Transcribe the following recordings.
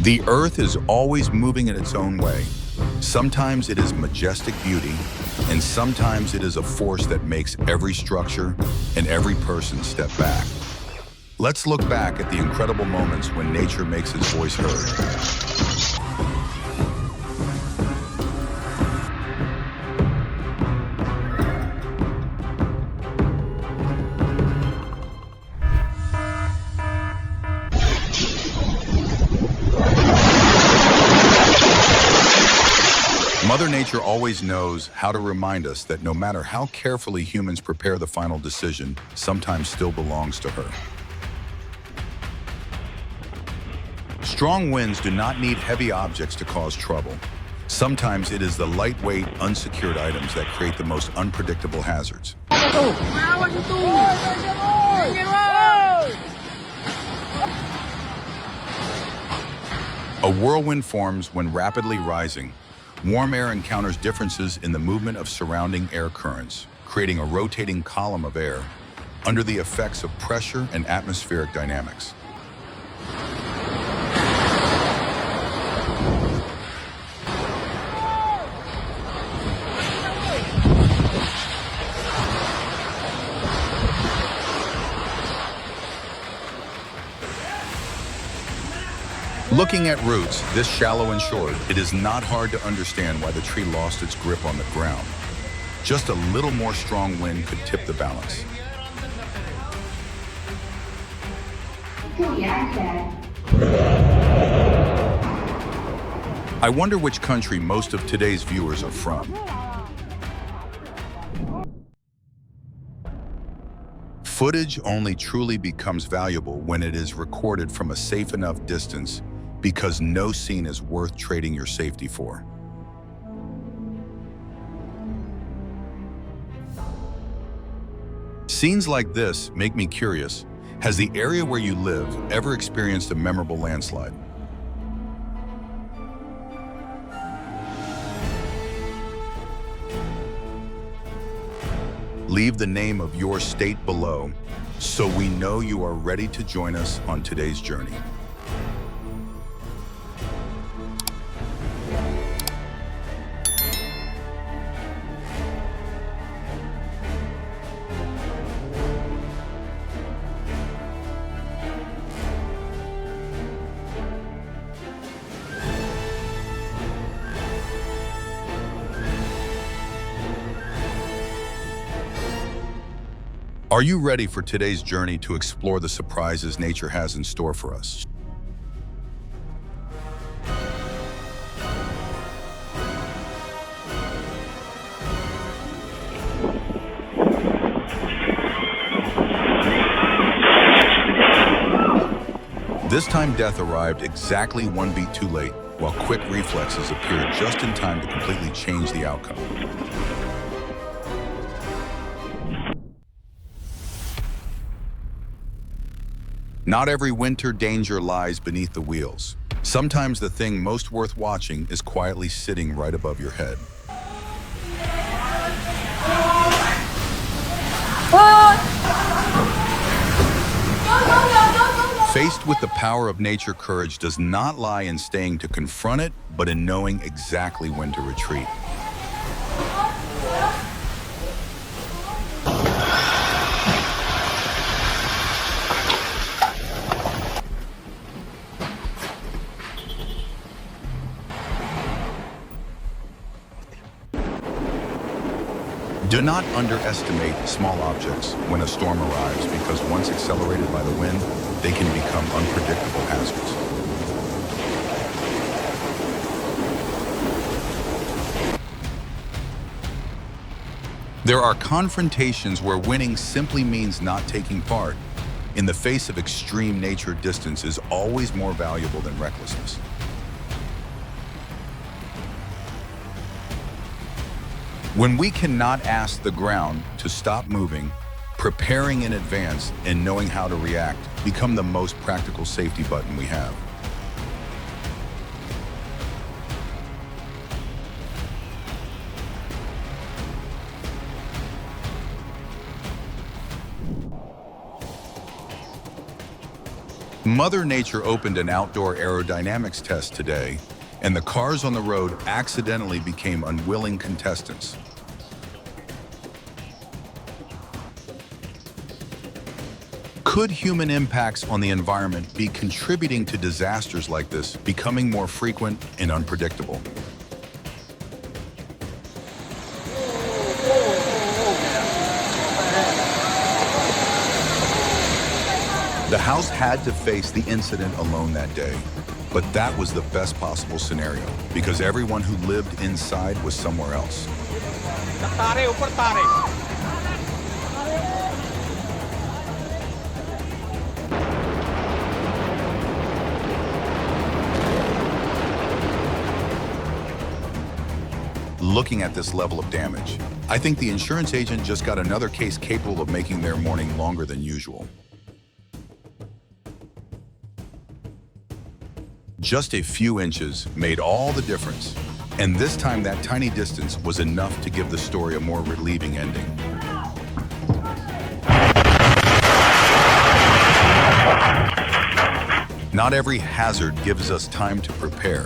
The earth is always moving in its own way. Sometimes it is majestic beauty, and sometimes it is a force that makes every structure and every person step back. Let's look back at the incredible moments when nature makes its voice heard. Mother Nature always knows how to remind us that no matter how carefully humans prepare, the final decision sometimes still belongs to her. Strong winds do not need heavy objects to cause trouble. Sometimes it is the lightweight, unsecured items that create the most unpredictable hazards. A whirlwind forms when rapidly rising. Warm air encounters differences in the movement of surrounding air currents, creating a rotating column of air under the effects of pressure and atmospheric dynamics. Looking at roots this shallow and short, it is not hard to understand why the tree lost its grip on the ground. Just a little more strong wind could tip the balance. I wonder which country most of today's viewers are from. Footage only truly becomes valuable when it is recorded from a safe enough distance, because no scene is worth trading your safety for. Scenes like this make me curious. Has the area where you live ever experienced a memorable landslide? Leave the name of your state below so we know you are ready to join us on today's journey. Are you ready for today's journey to explore the surprises nature has in store for us? This time death arrived exactly one beat too late, while quick reflexes appeared just in time to completely change the outcome. Not every winter danger lies beneath the wheels. Sometimes the thing most worth watching is quietly sitting right above your head. Faced with the power of nature, courage does not lie in staying to confront it, but in knowing exactly when to retreat. Do not underestimate small objects when a storm arrives, because once accelerated by the wind, they can become unpredictable hazards. There are confrontations where winning simply means not taking part. In the face of extreme nature, distance is always more valuable than recklessness. When we cannot ask the ground to stop moving, preparing in advance and knowing how to react become the most practical safety button we have. Mother Nature opened an outdoor aerodynamics test today, and the cars on the road accidentally became unwilling contestants. Could human impacts on the environment be contributing to disasters like this becoming more frequent and unpredictable? The house had to face the incident alone that day, but that was the best possible scenario because everyone who lived inside was somewhere else. Looking at this level of damage, I think the insurance agent just got another case capable of making their morning longer than usual. Just a few inches made all the difference, and this time that tiny distance was enough to give the story a more relieving ending. Not every hazard gives us time to prepare.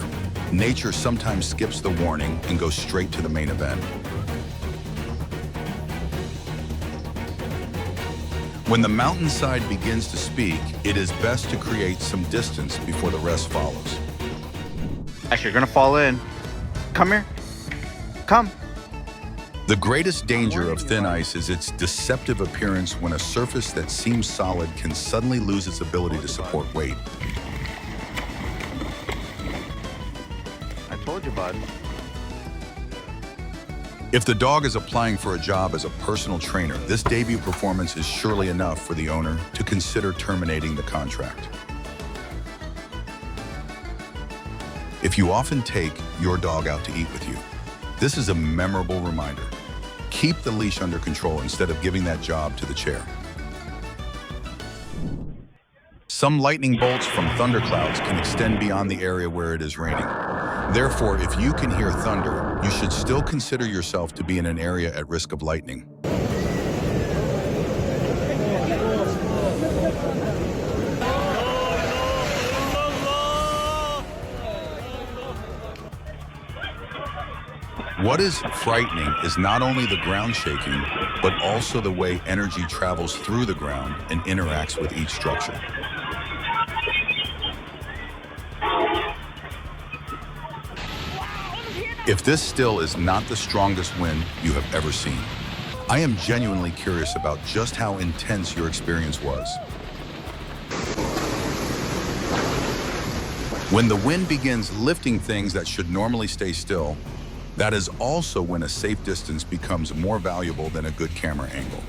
Nature sometimes skips the warning and goes straight to the main event. When the mountainside begins to speak, it is best to create some distance before the rest follows. Actually, you're gonna fall in. Come here. Come. The greatest danger of thin ice is its deceptive appearance when a surface that seems solid can suddenly lose its ability to support weight. I told you, bud. If the dog is applying for a job as a personal trainer, this debut performance is surely enough for the owner to consider terminating the contract. If you often take your dog out to eat with you, this is a memorable reminder. Keep the leash under control instead of giving that job to the chair. Some lightning bolts from thunderclouds can extend beyond the area where it is raining. Therefore, if you can hear thunder, you should still consider yourself to be in an area at risk of lightning. What is frightening is not only the ground shaking, but also the way energy travels through the ground and interacts with each structure. If this still is not the strongest wind you have ever seen, I am genuinely curious about just how intense your experience was. When the wind begins lifting things that should normally stay still, that is also when a safe distance becomes more valuable than a good camera angle.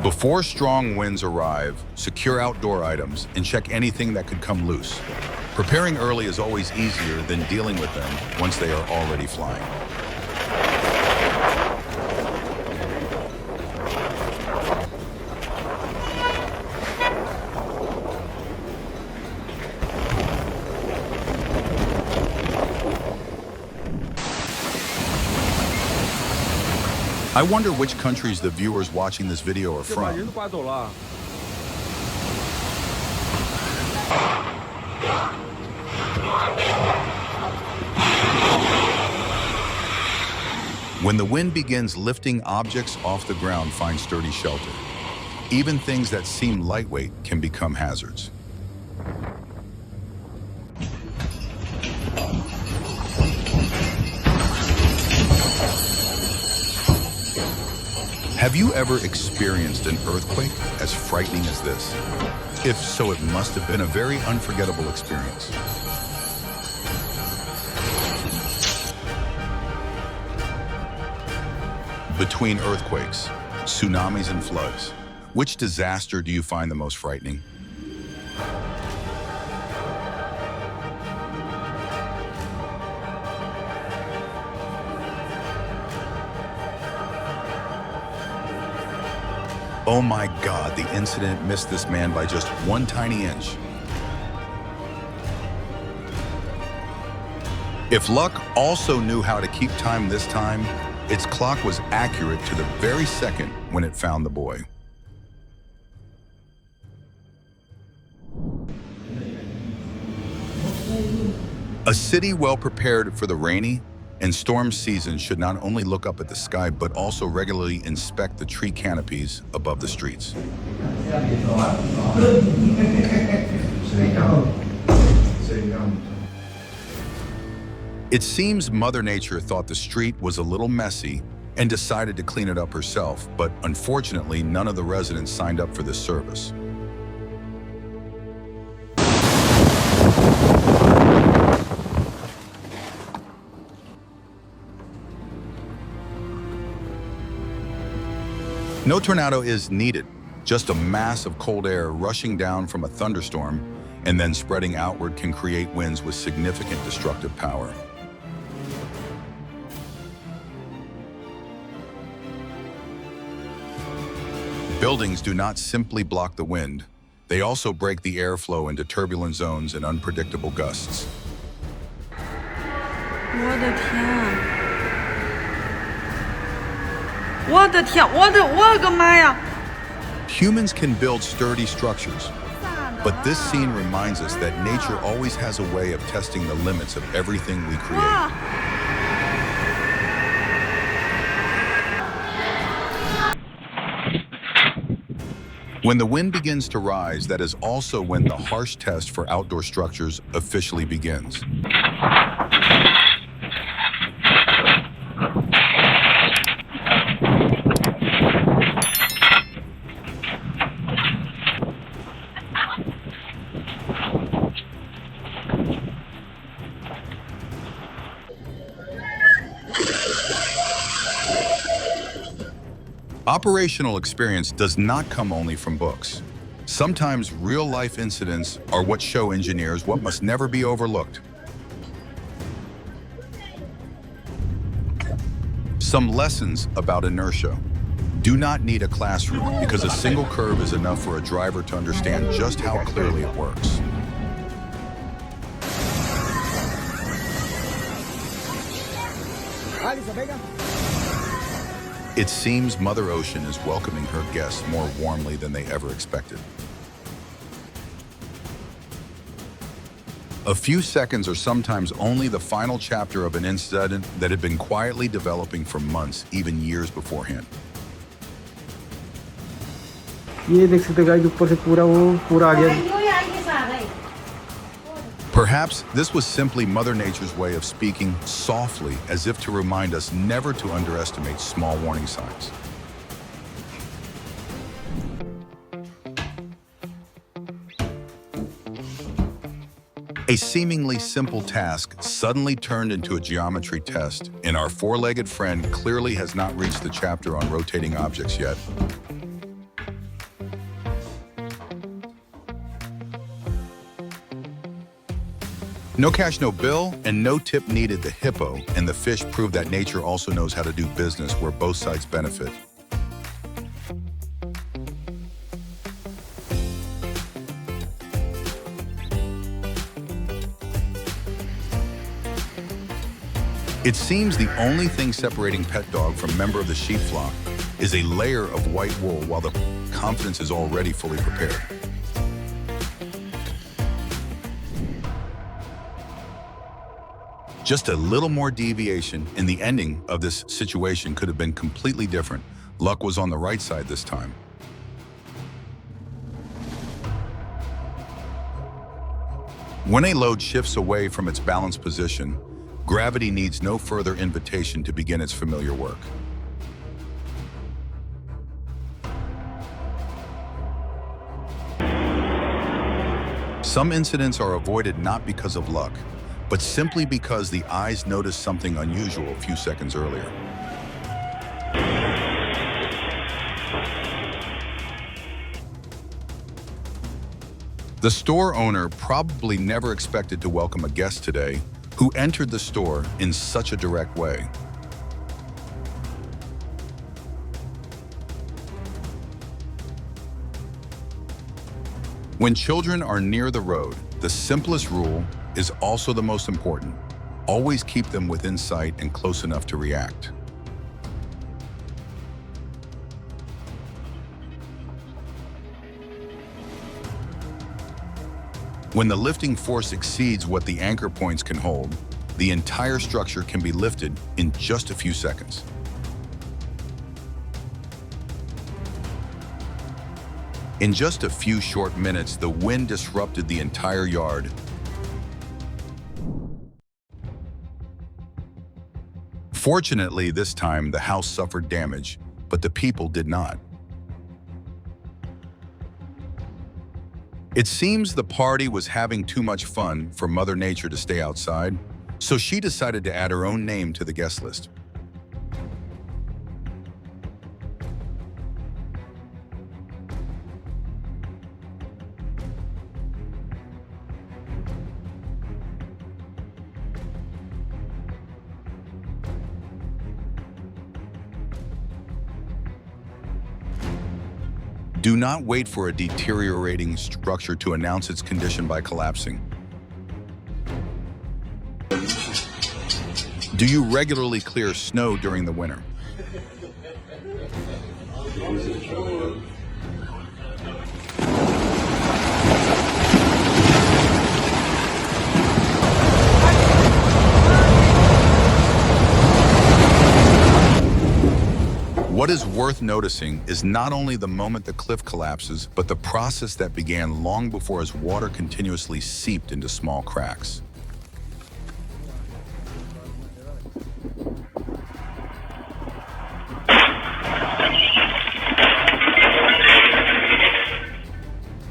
Before strong winds arrive, secure outdoor items and check anything that could come loose. Preparing early is always easier than dealing with them once they are already flying. I wonder which countries the viewers watching this video are from. When the wind begins lifting objects off the ground, find sturdy shelter. Even things that seem lightweight can become hazards. Have you ever experienced an earthquake as frightening as this? If so, it must have been a very unforgettable experience. Between earthquakes, tsunamis, and floods, which disaster do you find the most frightening? Oh my God, the incident missed this man by just one tiny inch. If luck also knew how to keep time this time, its clock was accurate to the very second when it found the boy. A city well prepared for the rainy and storm season should not only look up at the sky, but also regularly inspect the tree canopies above the streets. It seems Mother Nature thought the street was a little messy and decided to clean it up herself, but unfortunately, none of the residents signed up for this service. No tornado is needed, just a mass of cold air rushing down from a thunderstorm and then spreading outward can create winds with significant destructive power. Buildings do not simply block the wind, they also break the airflow into turbulent zones and unpredictable gusts. 我的天！我的天！我的妈呀！ Humans can build sturdy structures, but this scene reminds us that nature always has a way of testing the limits of everything we create. When the wind begins to rise, that is also when the harsh test for outdoor structures officially begins. Operational experience does not come only from books. Sometimes real-life incidents are what show engineers what must never be overlooked. Some lessons about inertia. Do not need a classroom because a single curve is enough for a driver to understand just how clearly it works. It seems Mother Ocean is welcoming her guests more warmly than they ever expected. A few seconds are sometimes only the final chapter of an incident that had been quietly developing for months, even years beforehand. ये देख सकते guys ऊपर से पूरा आ गया. Perhaps this was simply Mother Nature's way of speaking softly, as if to remind us never to underestimate small warning signs. A seemingly simple task suddenly turned into a geometry test, and our four-legged friend clearly has not reached the chapter on rotating objects yet. No cash, no bill, and no tip needed. The hippo and the fish prove that nature also knows how to do business where both sides benefit. It seems the only thing separating pet dog from member of the sheep flock is a layer of white wool, while the confidence is already fully prepared. Just a little more deviation, and the ending of this situation could have been completely different. Luck was on the right side this time. When a load shifts away from its balanced position, gravity needs no further invitation to begin its familiar work. Some incidents are avoided not because of luck, but simply because the eyes noticed something unusual a few seconds earlier. The store owner probably never expected to welcome a guest today who entered the store in such a direct way. When children are near the road, the simplest rule is also the most important. Always keep them within sight and close enough to react. When the lifting force exceeds what the anchor points can hold, the entire structure can be lifted in just a few seconds. In just a few short minutes, the wind disrupted the entire yard. Fortunately, this time the house suffered damage, but the people did not. It seems the party was having too much fun for Mother Nature to stay outside, so she decided to add her own name to the guest list. Do not wait for a deteriorating structure to announce its condition by collapsing. Do you regularly clear snow during the winter? What is worth noticing is not only the moment the cliff collapses, but the process that began long before as water continuously seeped into small cracks.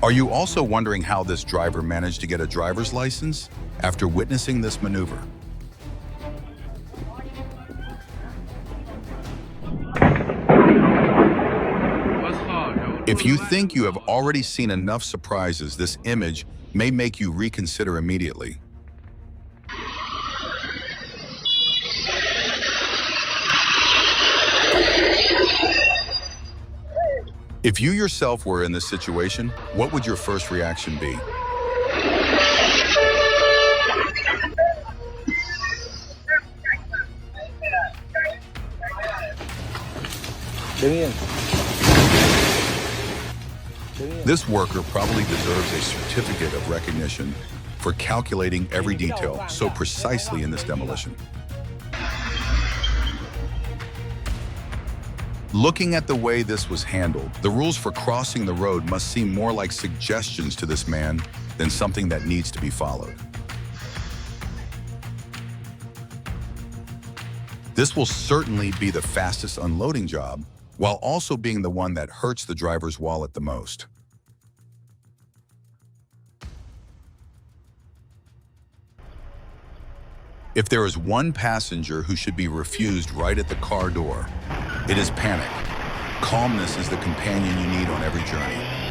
Are you also wondering how this driver managed to get a driver's license after witnessing this maneuver? If you think you have already seen enough surprises, this image may make you reconsider immediately. If you yourself were in this situation, what would your first reaction be? This worker probably deserves a certificate of recognition for calculating every detail so precisely in this demolition. Looking at the way this was handled, the rules for crossing the road must seem more like suggestions to this man than something that needs to be followed. This will certainly be the fastest unloading job, while also being the one that hurts the driver's wallet the most. If there is one passenger who should be refused right at the car door, it is panic. Calmness is the companion you need on every journey.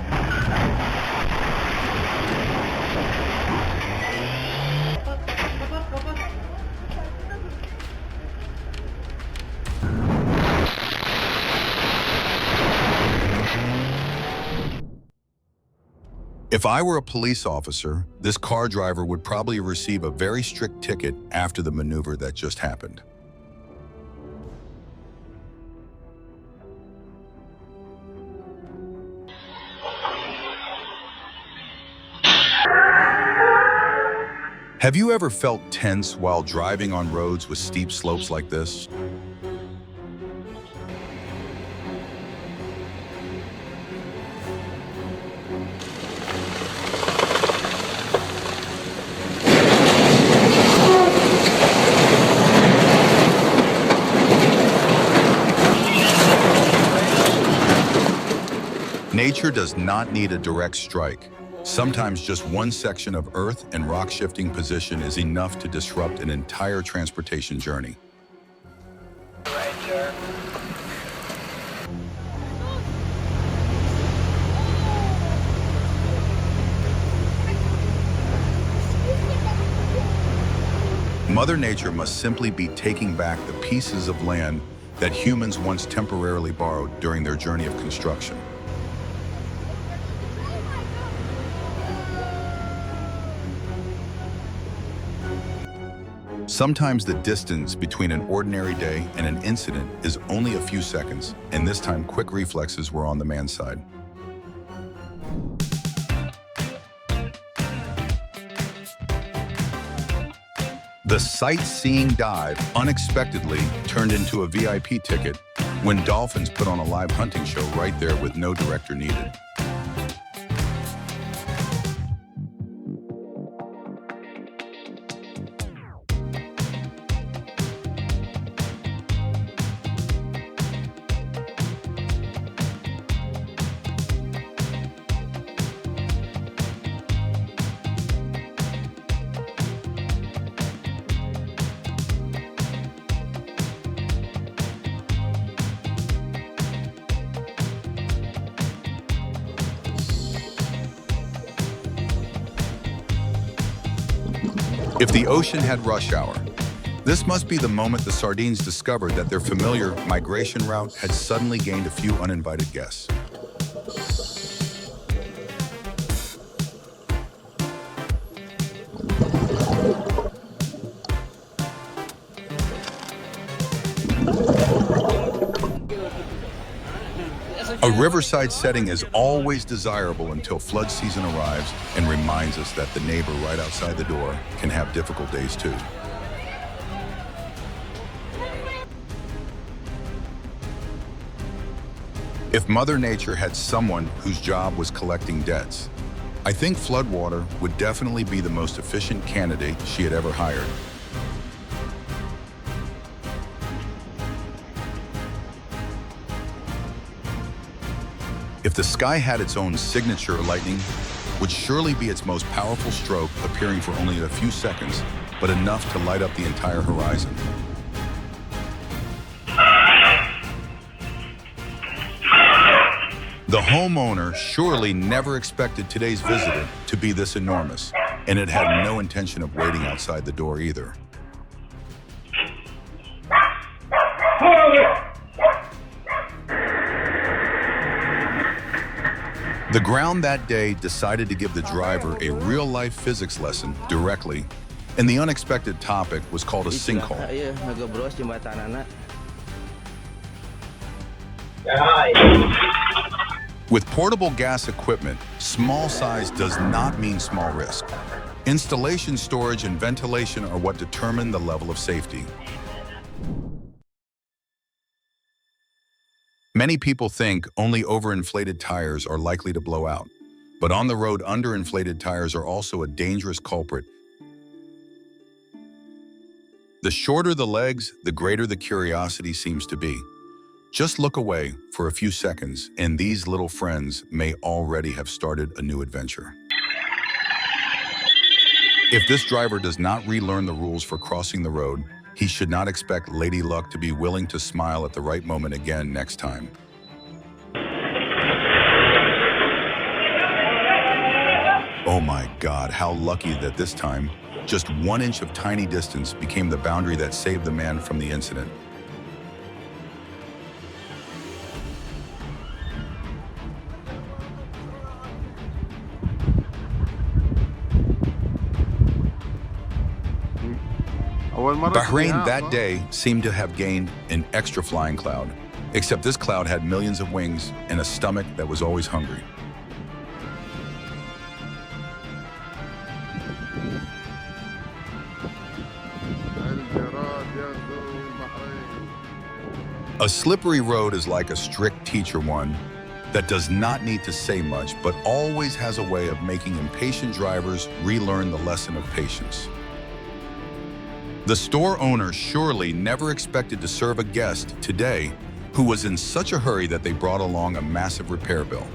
If I were a police officer, this car driver would probably receive a very strict ticket after the maneuver that just happened. Have you ever felt tense while driving on roads with steep slopes like this? Nature does not need a direct strike. Sometimes just one section of earth and rock shifting position is enough to disrupt an entire transportation journey. Mother Nature must simply be taking back the pieces of land that humans once temporarily borrowed during their journey of construction. Sometimes the distance between an ordinary day and an incident is only a few seconds, and this time quick reflexes were on the man's side. The sightseeing dive unexpectedly turned into a VIP ticket when dolphins put on a live hunting show right there with no director needed. If the ocean had rush hour, this must be the moment the sardines discovered that their familiar migration route had suddenly gained a few uninvited guests. A riverside setting is always desirable until flood season arrives and reminds us that the neighbor right outside the door can have difficult days too. If Mother Nature had someone whose job was collecting debts, I think floodwater would definitely be the most efficient candidate she had ever hired. If the sky had its own signature lightning, would surely be its most powerful stroke, appearing for only a few seconds, but enough to light up the entire horizon. The homeowner surely never expected today's visitor to be this enormous, and it had no intention of waiting outside the door either. The ground that day decided to give the driver a real-life physics lesson directly, and the unexpected topic was called a sinkhole. With portable gas equipment, small size does not mean small risk. Installation, storage, and ventilation are what determine the level of safety. Many people think only overinflated tires are likely to blow out, but on the road, underinflated tires are also a dangerous culprit. The shorter the legs, the greater the curiosity seems to be. Just look away for a few seconds, and these little friends may already have started a new adventure. If this driver does not relearn the rules for crossing the road, he should not expect Lady Luck to be willing to smile at the right moment again next time. Oh my God, how lucky that this time, just 1 inch of tiny distance became the boundary that saved the man from the incident. Bahrain that day seemed to have gained an extra flying cloud, except this cloud had millions of wings and a stomach that was always hungry. A slippery road is like a strict teacher, one that does not need to say much, but always has a way of making impatient drivers relearn the lesson of patience. The store owner surely never expected to serve a guest today who was in such a hurry that they brought along a massive repair bill.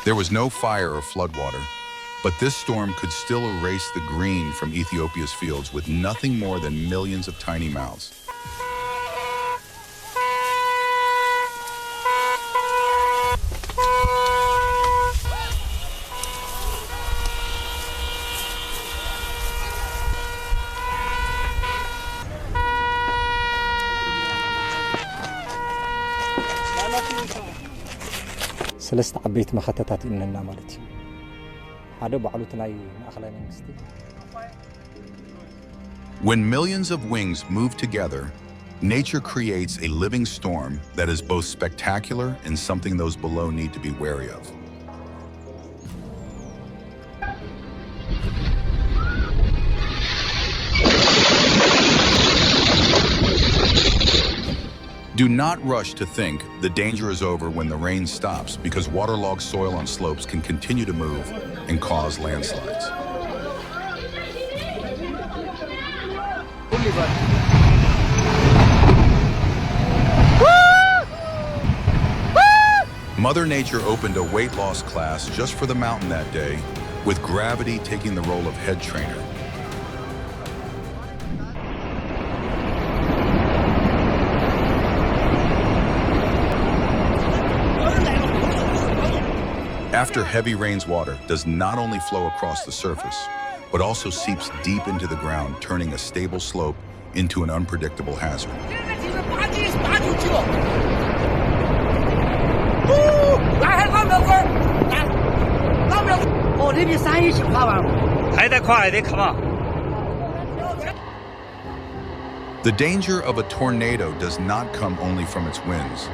There was no fire or floodwater, but this storm could still erase the green from Ethiopia's fields with nothing more than millions of tiny mouths. ሰለስተ ዓበይቲ መኸተታት ኢልና ማለት እዩ ሓደ ባዕሉት ናይ ማእኸላይ መንግስቲ When millions of wings move together, nature creates a living storm that is both spectacular and something those below need to be wary of. Do not rush to think the danger is over when the rain stops, because waterlogged soil on slopes can continue to move and cause landslides. Mother Nature opened a weight loss class just for the mountain that day, with gravity taking the role of head trainer. After heavy rains, water does not only flow across the surface, but also seeps deep into the ground, turning a stable slope into an unpredictable hazard. The danger of a tornado does not come only from its winds.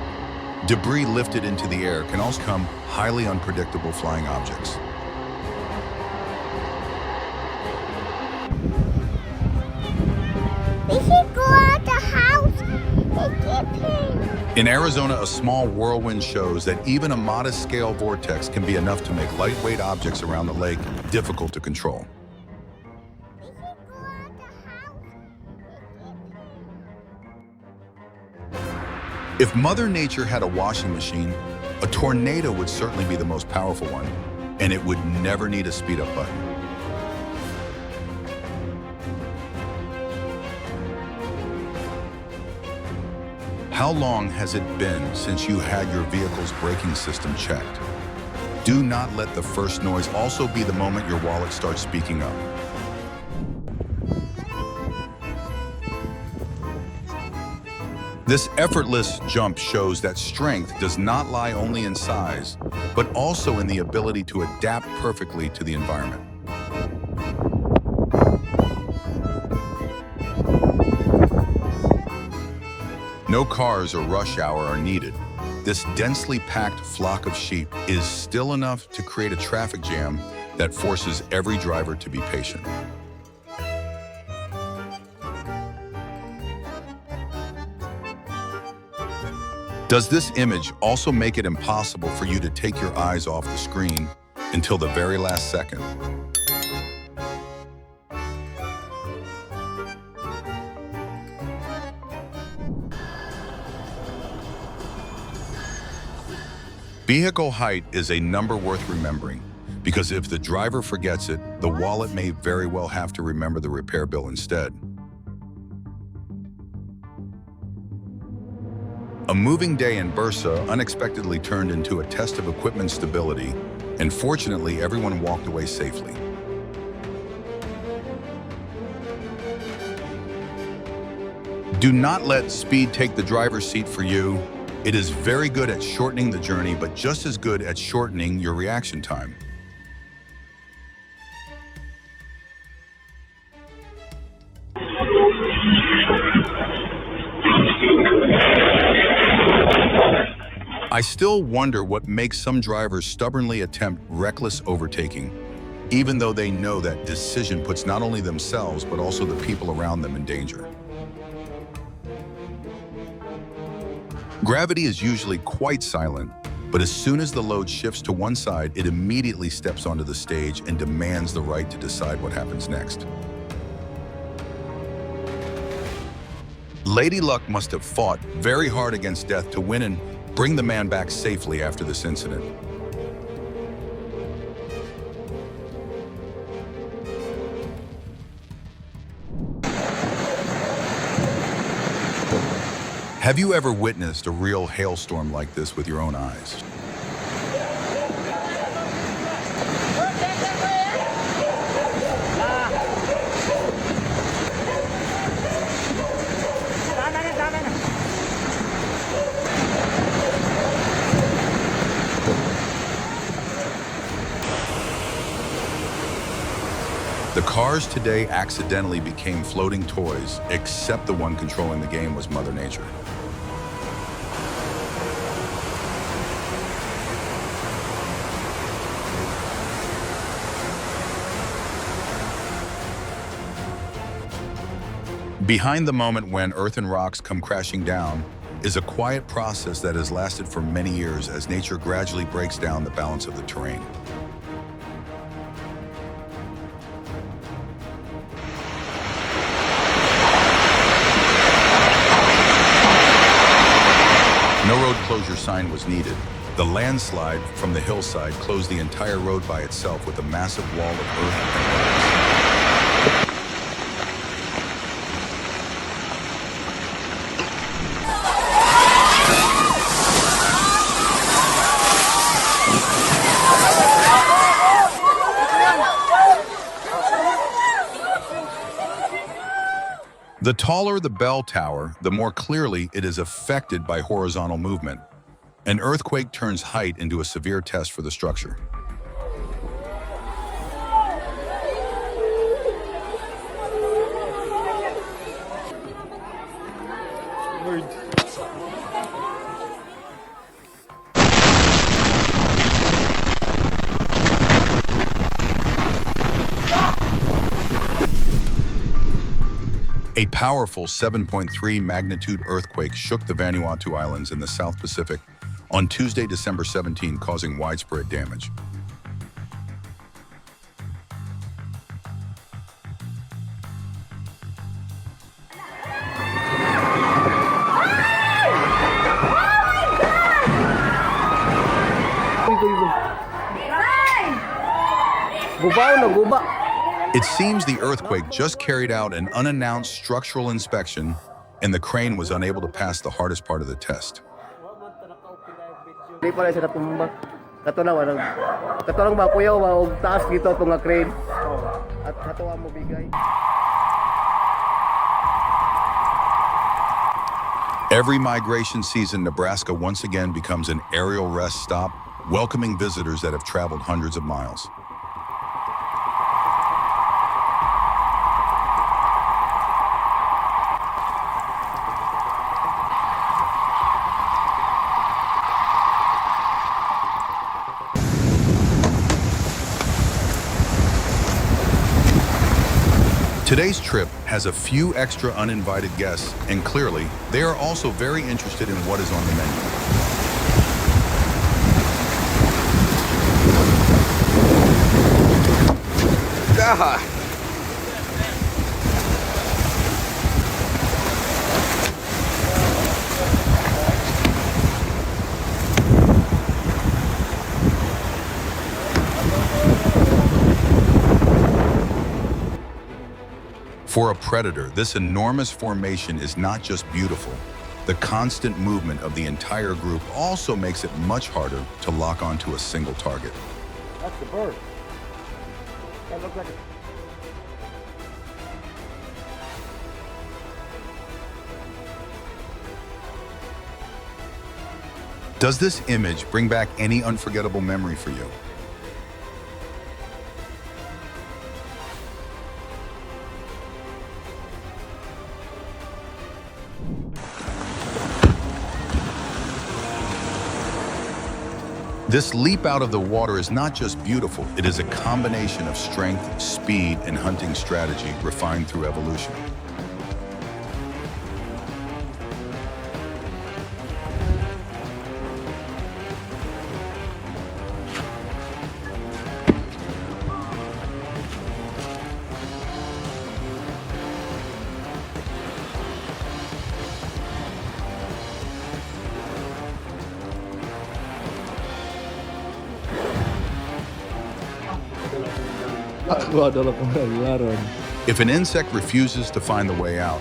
Debris lifted into the air can also come highly unpredictable flying objects. We should go out the house and get him. In Arizona, a small whirlwind shows that even a modest-scale vortex can be enough to make lightweight objects around the lake difficult to control. We should go out the house and get him. If Mother Nature had a washing machine, a tornado would certainly be the most powerful one, and it would never need a speed-up button. How long has it been since you had your vehicle's braking system checked? Do not let the first noise also be the moment your wallet starts speaking up. This effortless jump shows that strength does not lie only in size, but also in the ability to adapt perfectly to the environment. No cars or rush hour are needed. This densely packed flock of sheep is still enough to create a traffic jam that forces every driver to be patient. Does this image also make it impossible for you to take your eyes off the screen until the very last second? Vehicle height is a number worth remembering, because if the driver forgets it, the wallet may very well have to remember the repair bill instead. A moving day in Bursa unexpectedly turned into a test of equipment stability, and fortunately, everyone walked away safely. Do not let speed take the driver's seat for you. It is very good at shortening the journey, but just as good at shortening your reaction time. I still wonder what makes some drivers stubbornly attempt reckless overtaking, even though they know that decision puts not only themselves, but also the people around them in danger. Gravity is usually quite silent, but as soon as the load shifts to one side, it immediately steps onto the stage and demands the right to decide what happens next. Lady Luck must have fought very hard against death to win and bring the man back safely after this incident. Have you ever witnessed a real hailstorm like this with your own eyes? The cars today accidentally became floating toys, except the one controlling the game was Mother Nature. Behind the moment when earth and rocks come crashing down is a quiet process that has lasted for many years as nature gradually breaks down the balance of the terrain. No road closure sign was needed. The landslide from the hillside closed the entire road by itself with a massive wall of earth and rocks. The taller the bell tower, the more clearly it is affected by horizontal movement. An earthquake turns height into a severe test for the structure. A powerful 7.3 magnitude earthquake shook the Vanuatu Islands in the South Pacific on Tuesday, December 17, causing widespread damage. It seems the earthquake just carried out an unannounced structural inspection, and the crane was unable to pass the hardest part of the test. Di pala sila tumba. Katulang ba kuya o taas dito itong crane. At katuwa mo bigay. Every migration season, Nebraska once again becomes an aerial rest stop, welcoming visitors that have traveled hundreds of miles. Today's trip has a few extra uninvited guests, and clearly, they are also very interested in what is on the menu. For a predator, this enormous formation is not just beautiful. The constant movement of the entire group also makes it much harder to lock onto a single target. That's the bird. That looks like a... Does this image bring back any unforgettable memory for you? This leap out of the water is not just beautiful, it is a combination of strength, speed, and hunting strategy refined through evolution. If an insect refuses to find the way out,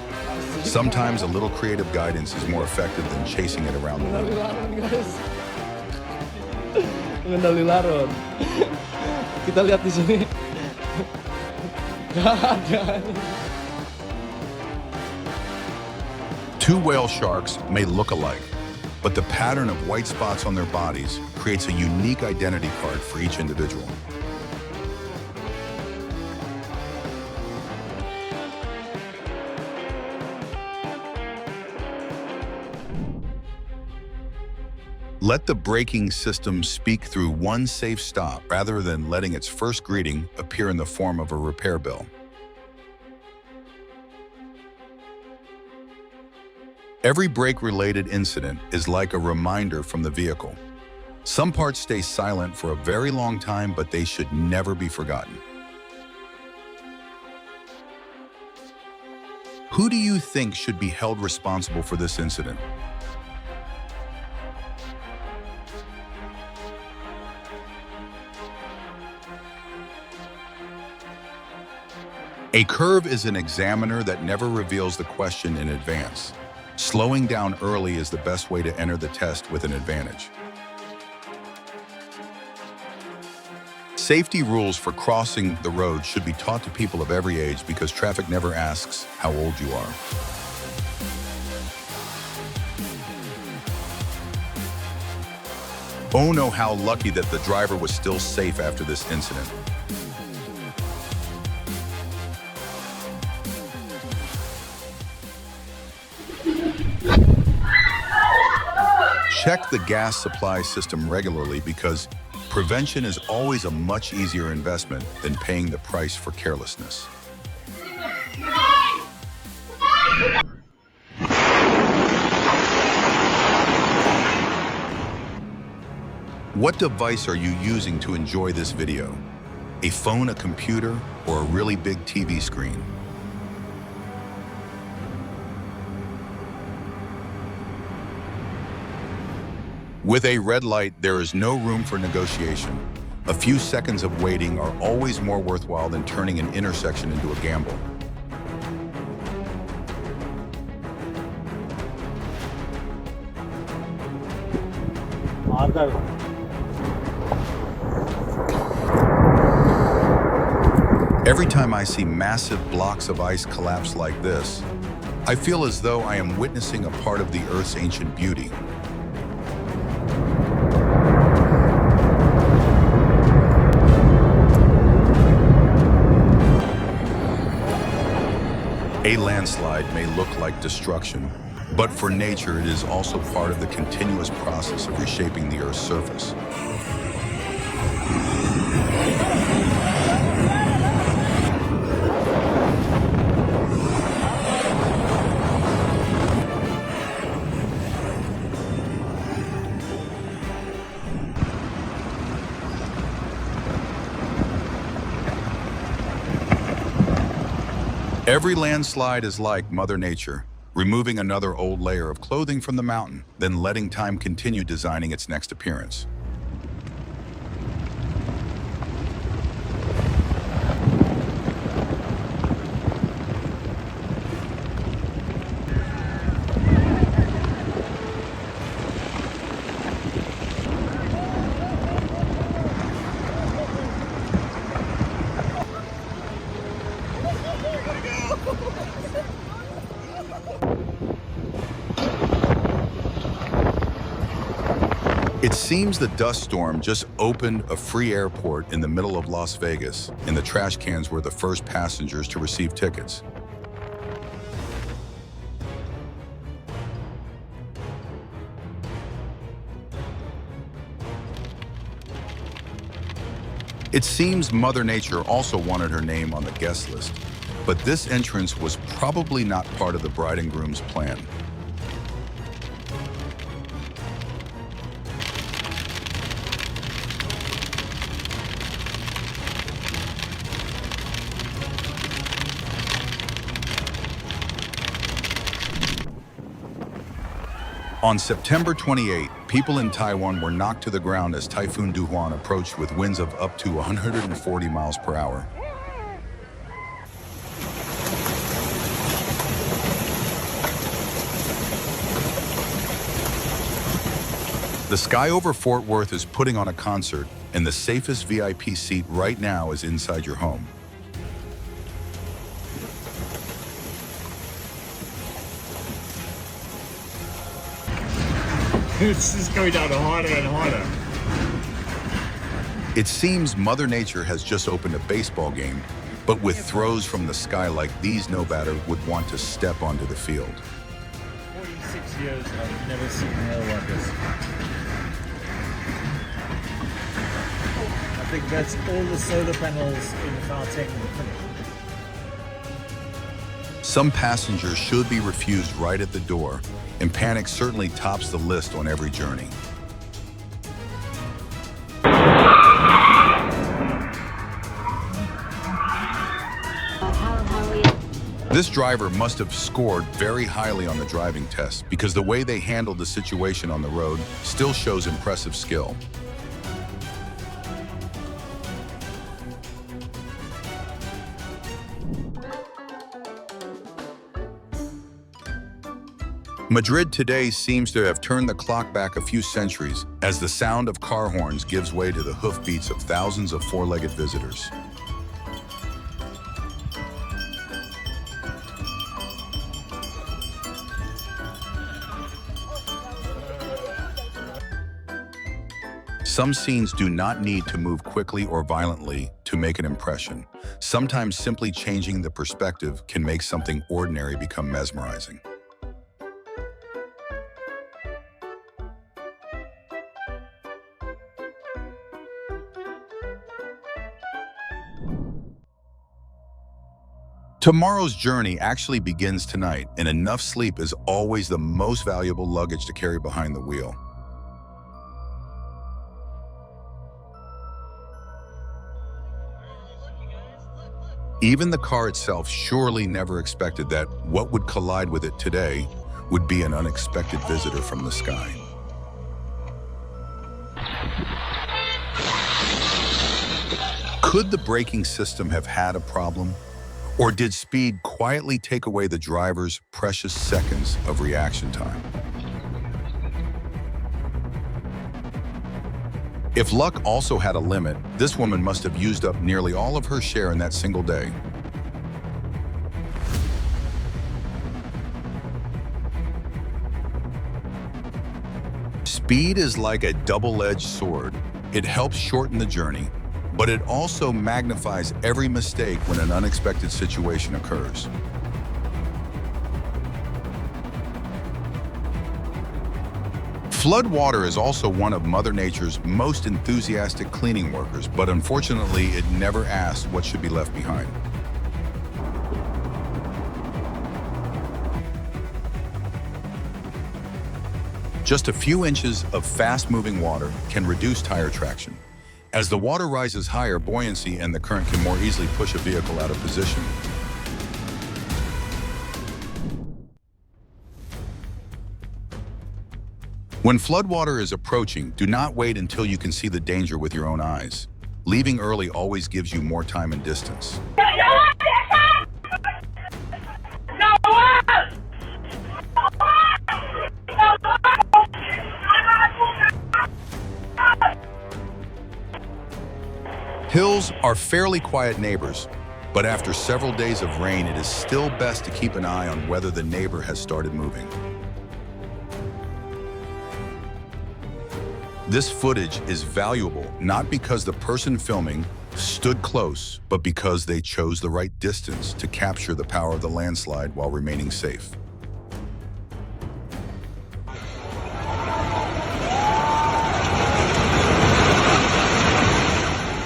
sometimes a little creative guidance is more effective than chasing it around the room. Kita lihat di sini. Two whale sharks may look alike, but the pattern of white spots on their bodies creates a unique identity card for each individual. Let the braking system speak through one safe stop rather than letting its first greeting appear in the form of a repair bill. Every brake-related incident is like a reminder from the vehicle. Some parts stay silent for a very long time, but they should never be forgotten. Who do you think should be held responsible for this incident? A curve is an examiner that never reveals the question in advance. Slowing down early is the best way to enter the test with an advantage. Safety rules for crossing the road should be taught to people of every age because traffic never asks how old you are. Oh no, how lucky that the driver was still safe after this incident. Check the gas supply system regularly because prevention is always a much easier investment than paying the price for carelessness. What device are you using to enjoy this video? A phone, a computer, or a really big TV screen? With a red light, there is no room for negotiation. A few seconds of waiting are always more worthwhile than turning an intersection into a gamble. Every time I see massive blocks of ice collapse like this, I feel as though I am witnessing a part of the Earth's ancient beauty. A landslide may look like destruction, but for nature it is also part of the continuous process of reshaping the Earth's surface. Every landslide is like Mother Nature, removing another old layer of clothing from the mountain, then letting time continue designing its next appearance. It seems the dust storm just opened a free airport in the middle of Las Vegas, and the trash cans were the first passengers to receive tickets. It seems Mother Nature also wanted her name on the guest list, but this entrance was probably not part of the bride and groom's plan. On September 28, people in Taiwan were knocked to the ground as Typhoon Duhuan approached with winds of up to 140 miles per hour. The sky over Fort Worth is putting on a concert, and the safest VIP seat right now is inside your home. It's just going down harder and harder. It seems Mother Nature has just opened a baseball game, but with throws from the sky like these, no batter would want to step onto the field. 46 years, I've never seen hail like this. think that all the solar panels in Gauteng were finished. Some passengers should be refused right at the door, and panic certainly tops the list on every journey. This driver must have scored very highly on the driving test because the way they handled the situation on the road still shows impressive skill. Madrid today seems to have turned the clock back a few centuries as the sound of car horns gives way to the hoofbeats of thousands of four-legged visitors. Some scenes do not need to move quickly or violently to make an impression. Sometimes simply changing the perspective can make something ordinary become mesmerizing. Tomorrow's journey actually begins tonight, and enough sleep is always the most valuable luggage to carry behind the wheel. Even the car itself surely never expected that what would collide with it today would be an unexpected visitor from the sky. Could the braking system have had a problem? Or did speed quietly take away the driver's precious seconds of reaction time? If luck also had a limit, this woman must have used up nearly all of her share in that single day. Speed is like a double-edged sword. It helps shorten the journey, but it also magnifies every mistake when an unexpected situation occurs. Flood water is also one of Mother Nature's most enthusiastic cleaning workers, but unfortunately, it never asks what should be left behind. Just a few inches of fast-moving water can reduce tire traction. As the water rises higher, buoyancy and the current can more easily push a vehicle out of position. When floodwater is approaching, do not wait until you can see the danger with your own eyes. Leaving early always gives you more time and distance. Hills are fairly quiet neighbors, but after several days of rain, it is still best to keep an eye on whether the neighbor has started moving. This footage is valuable not because the person filming stood close, but because they chose the right distance to capture the power of the landslide while remaining safe.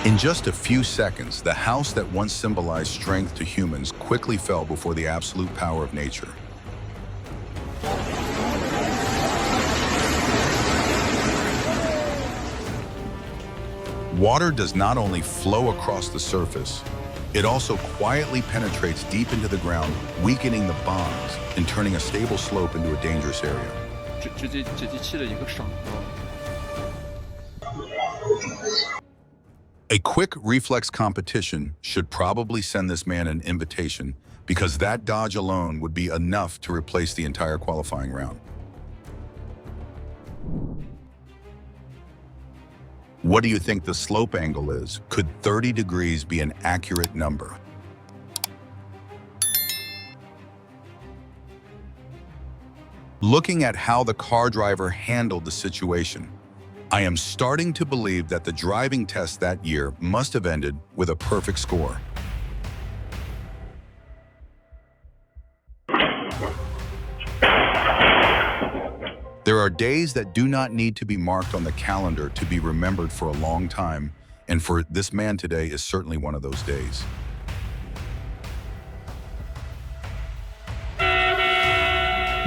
In just a few seconds, the house that once symbolized strength to humans quickly fell before the absolute power of nature. Water does not only flow across the surface, it also quietly penetrates deep into the ground, weakening the bonds and turning a stable slope into a dangerous area. A quick reflex competition should probably send this man an invitation, because that dodge alone would be enough to replace the entire qualifying round. What do you think the slope angle is? Could 30 degrees be an accurate number? Looking at how the car driver handled the situation, I am starting to believe that the driving test that year must have ended with a perfect score. There are days that do not need to be marked on the calendar to be remembered for a long time, And for this man today is certainly one of those days.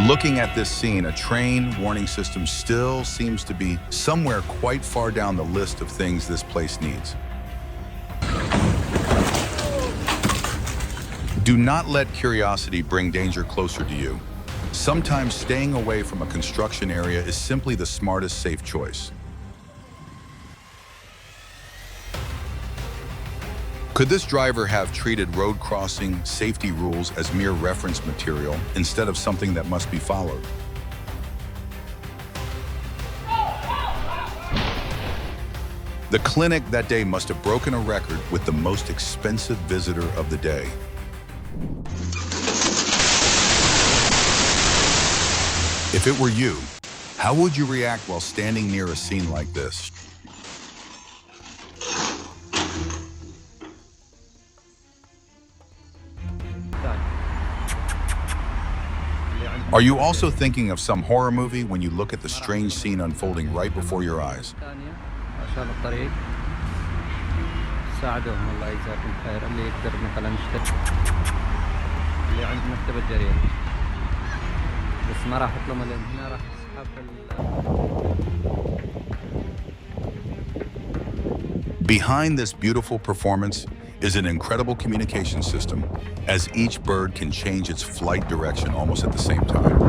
Looking at this scene, a train warning system still seems to be somewhere quite far down the list of things this place needs. Do not let curiosity bring danger closer to you. Sometimes staying away from a construction area is simply the smartest, safe choice. Could this driver have treated road crossing safety rules as mere reference material instead of something that must be followed? The clinic that day must have broken a record with the most expensive visitor of the day. If it were you, how would you react while standing near a scene like this? Are you also thinking of some horror movie when you look at the strange scene unfolding right before your eyes? Behind this beautiful performance is an incredible communication system, as each bird can change its flight direction almost at the same time.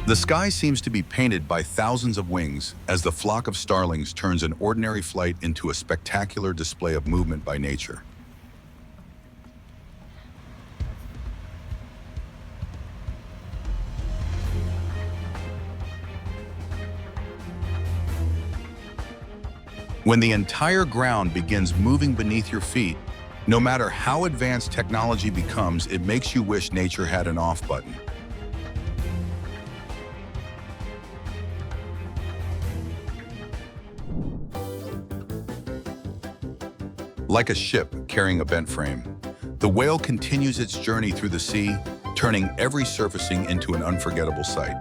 The sky seems to be painted by thousands of wings as the flock of starlings turns an ordinary flight into a spectacular display of movement by nature. When the entire ground begins moving beneath your feet, no matter how advanced technology becomes, it makes you wish nature had an off button. Like a ship carrying a bent frame, the whale continues its journey through the sea, turning every surfacing into an unforgettable sight.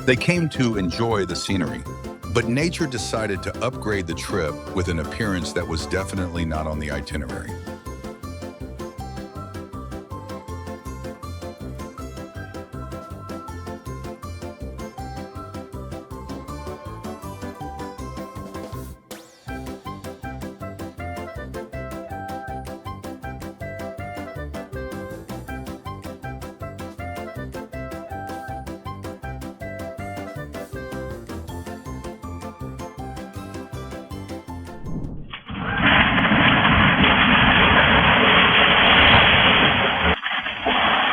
They came to enjoy the scenery, but nature decided to upgrade the trip with an appearance that was definitely not on the itinerary.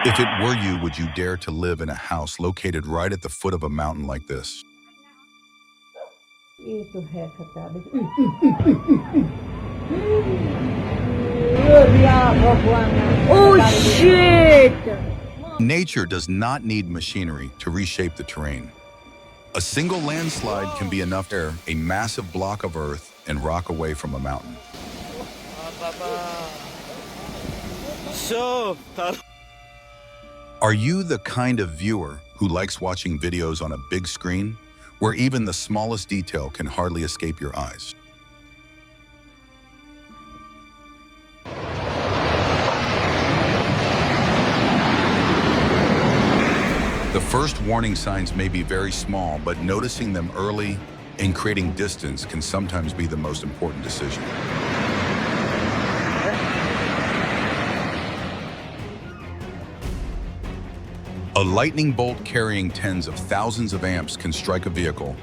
If it were you, would you dare to live in a house located right at the foot of a mountain like this? Oh shit! Nature does not need machinery to reshape the terrain. A single landslide can be enough to tear a massive block of earth and rock away from a mountain. Are you the kind of viewer who likes watching videos on a big screen, where even the smallest detail can hardly escape your eyes? The first warning signs may be very small, but noticing them early and creating distance can sometimes be the most important decision. A lightning bolt carrying tens of thousands of amps can strike a vehicle.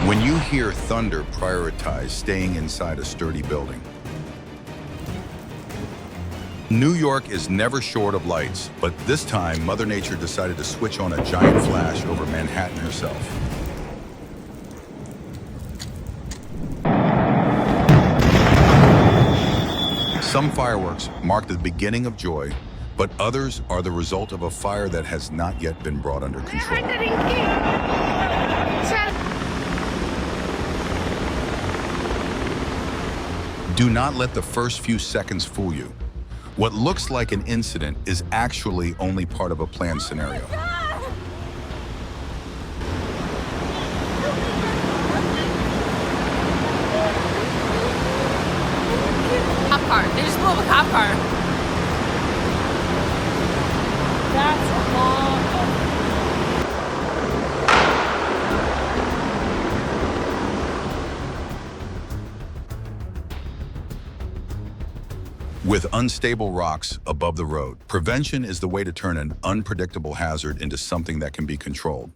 When you hear thunder, prioritize staying inside a sturdy building. New York is never short of lights, but this time Mother Nature decided to switch on a giant flash over Manhattan herself. Some fireworks mark the beginning of joy, but others are the result of a fire that has not yet been brought under control. Do not let the first few seconds fool you. What looks like an incident is actually only part of a planned scenario. Cop car. They just blew up a cop car. That's a long. With unstable rocks above the road, prevention is the way to turn an unpredictable hazard into something that can be controlled.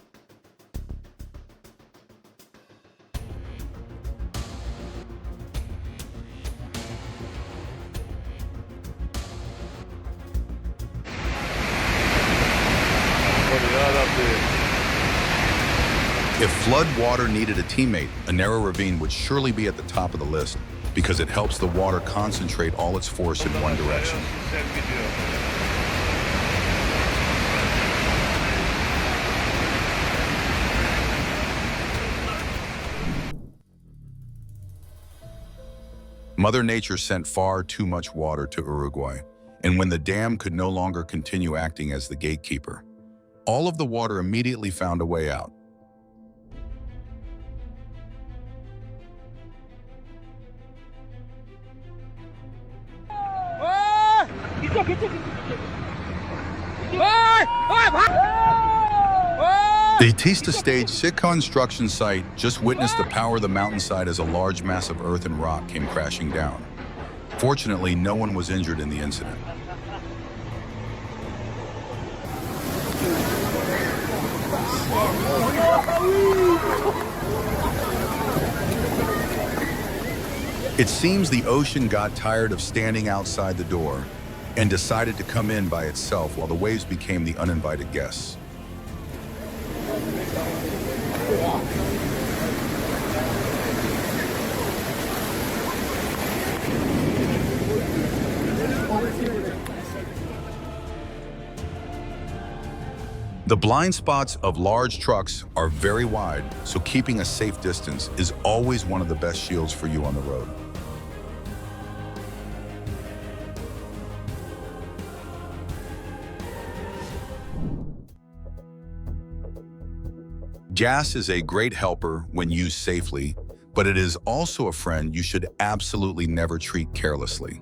If flood water needed a teammate, a narrow ravine would surely be at the top of the list because it helps the water concentrate all its force in one direction. Mother Nature sent far too much water to Uruguay, and when the dam could no longer continue acting as the gatekeeper, all of the water immediately found a way out. The Tista Stage Sitka construction site just witnessed the power of the mountainside as a large mass of earth and rock came crashing down. Fortunately, no one was injured in the incident. It seems the ocean got tired of standing outside the door and decided to come in by itself while the waves became the uninvited guests. The blind spots of large trucks are very wide, so keeping a safe distance is always one of the best shields for you on the road. Gas is a great helper when used safely, but it is also a friend you should absolutely never treat carelessly.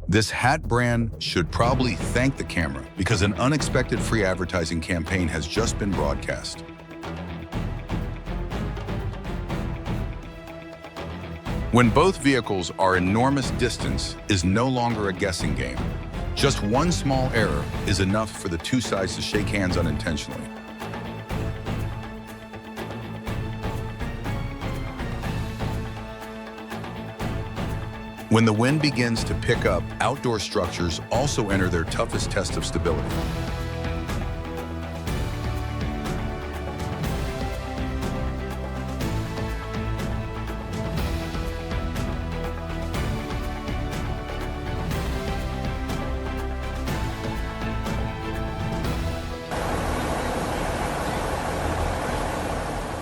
This hat brand should probably thank the camera because an unexpected free advertising campaign has just been broadcast. When both vehicles are enormous, distance is no longer a guessing game. Just one small error is enough for the two sides to shake hands unintentionally. When the wind begins to pick up, outdoor structures also enter their toughest test of stability.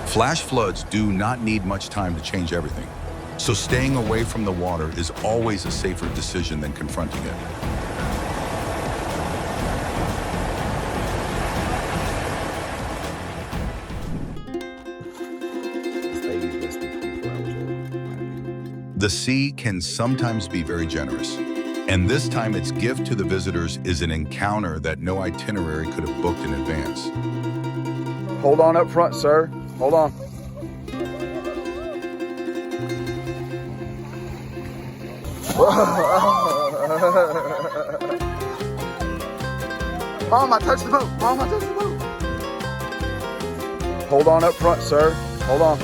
Flash floods do not need much time to change everything, so staying away from the water is always a safer decision than confronting it. The sea can sometimes be very generous, and this time its gift to the visitors is an encounter that no itinerary could have booked in advance. Hold on up front, sir. Hold on. Mom, I touched the boat. Mom, I touched the boat. Hold on up front, sir. Hold on.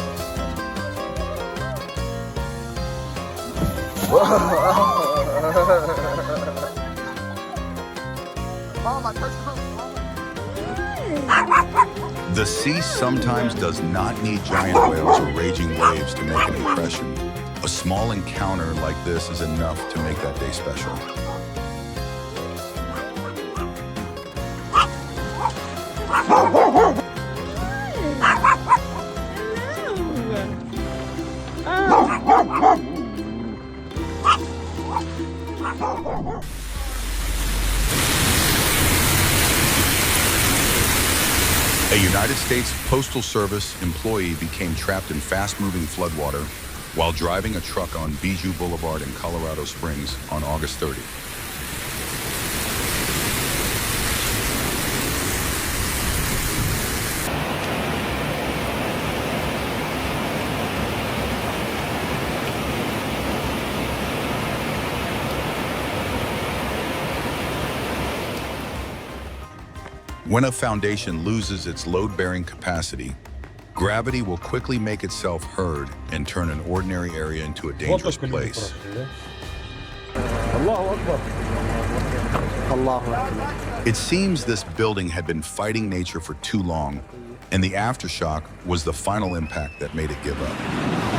Mom, I touched the boat. The sea sometimes does not need giant whales or raging waves to make an impression. A small encounter like this is enough to make that day special. A United States Postal Service employee became trapped in fast-moving floodwater while driving a truck on Bijou Boulevard in Colorado Springs on August 30th. When a foundation loses its load-bearing capacity, gravity will quickly make itself heard and turn an ordinary area into a dangerous place. It seems this building had been fighting nature for too long, and the aftershock was the final impact that made it give up.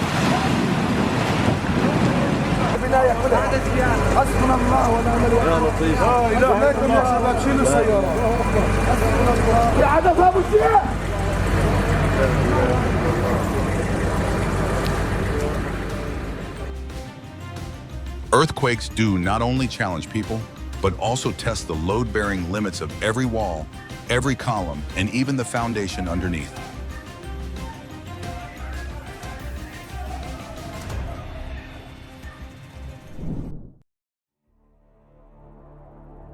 Earthquakes do not only challenge people, but also test the load-bearing limits of every wall, every column, and even the foundation underneath.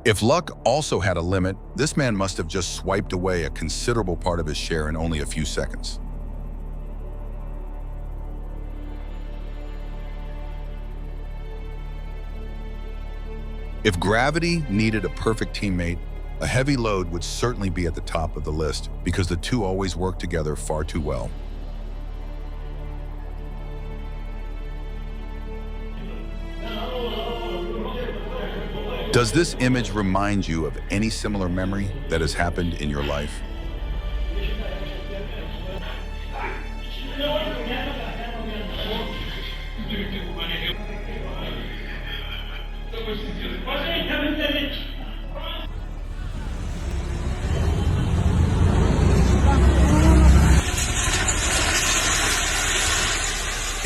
If luck also had a limit, this man must have just swiped away a considerable part of his share in only a few seconds. If gravity needed a perfect teammate, a heavy load would certainly be at the top of the list because the two always work together far too well. Does this image remind you of any similar memory that has happened in your life?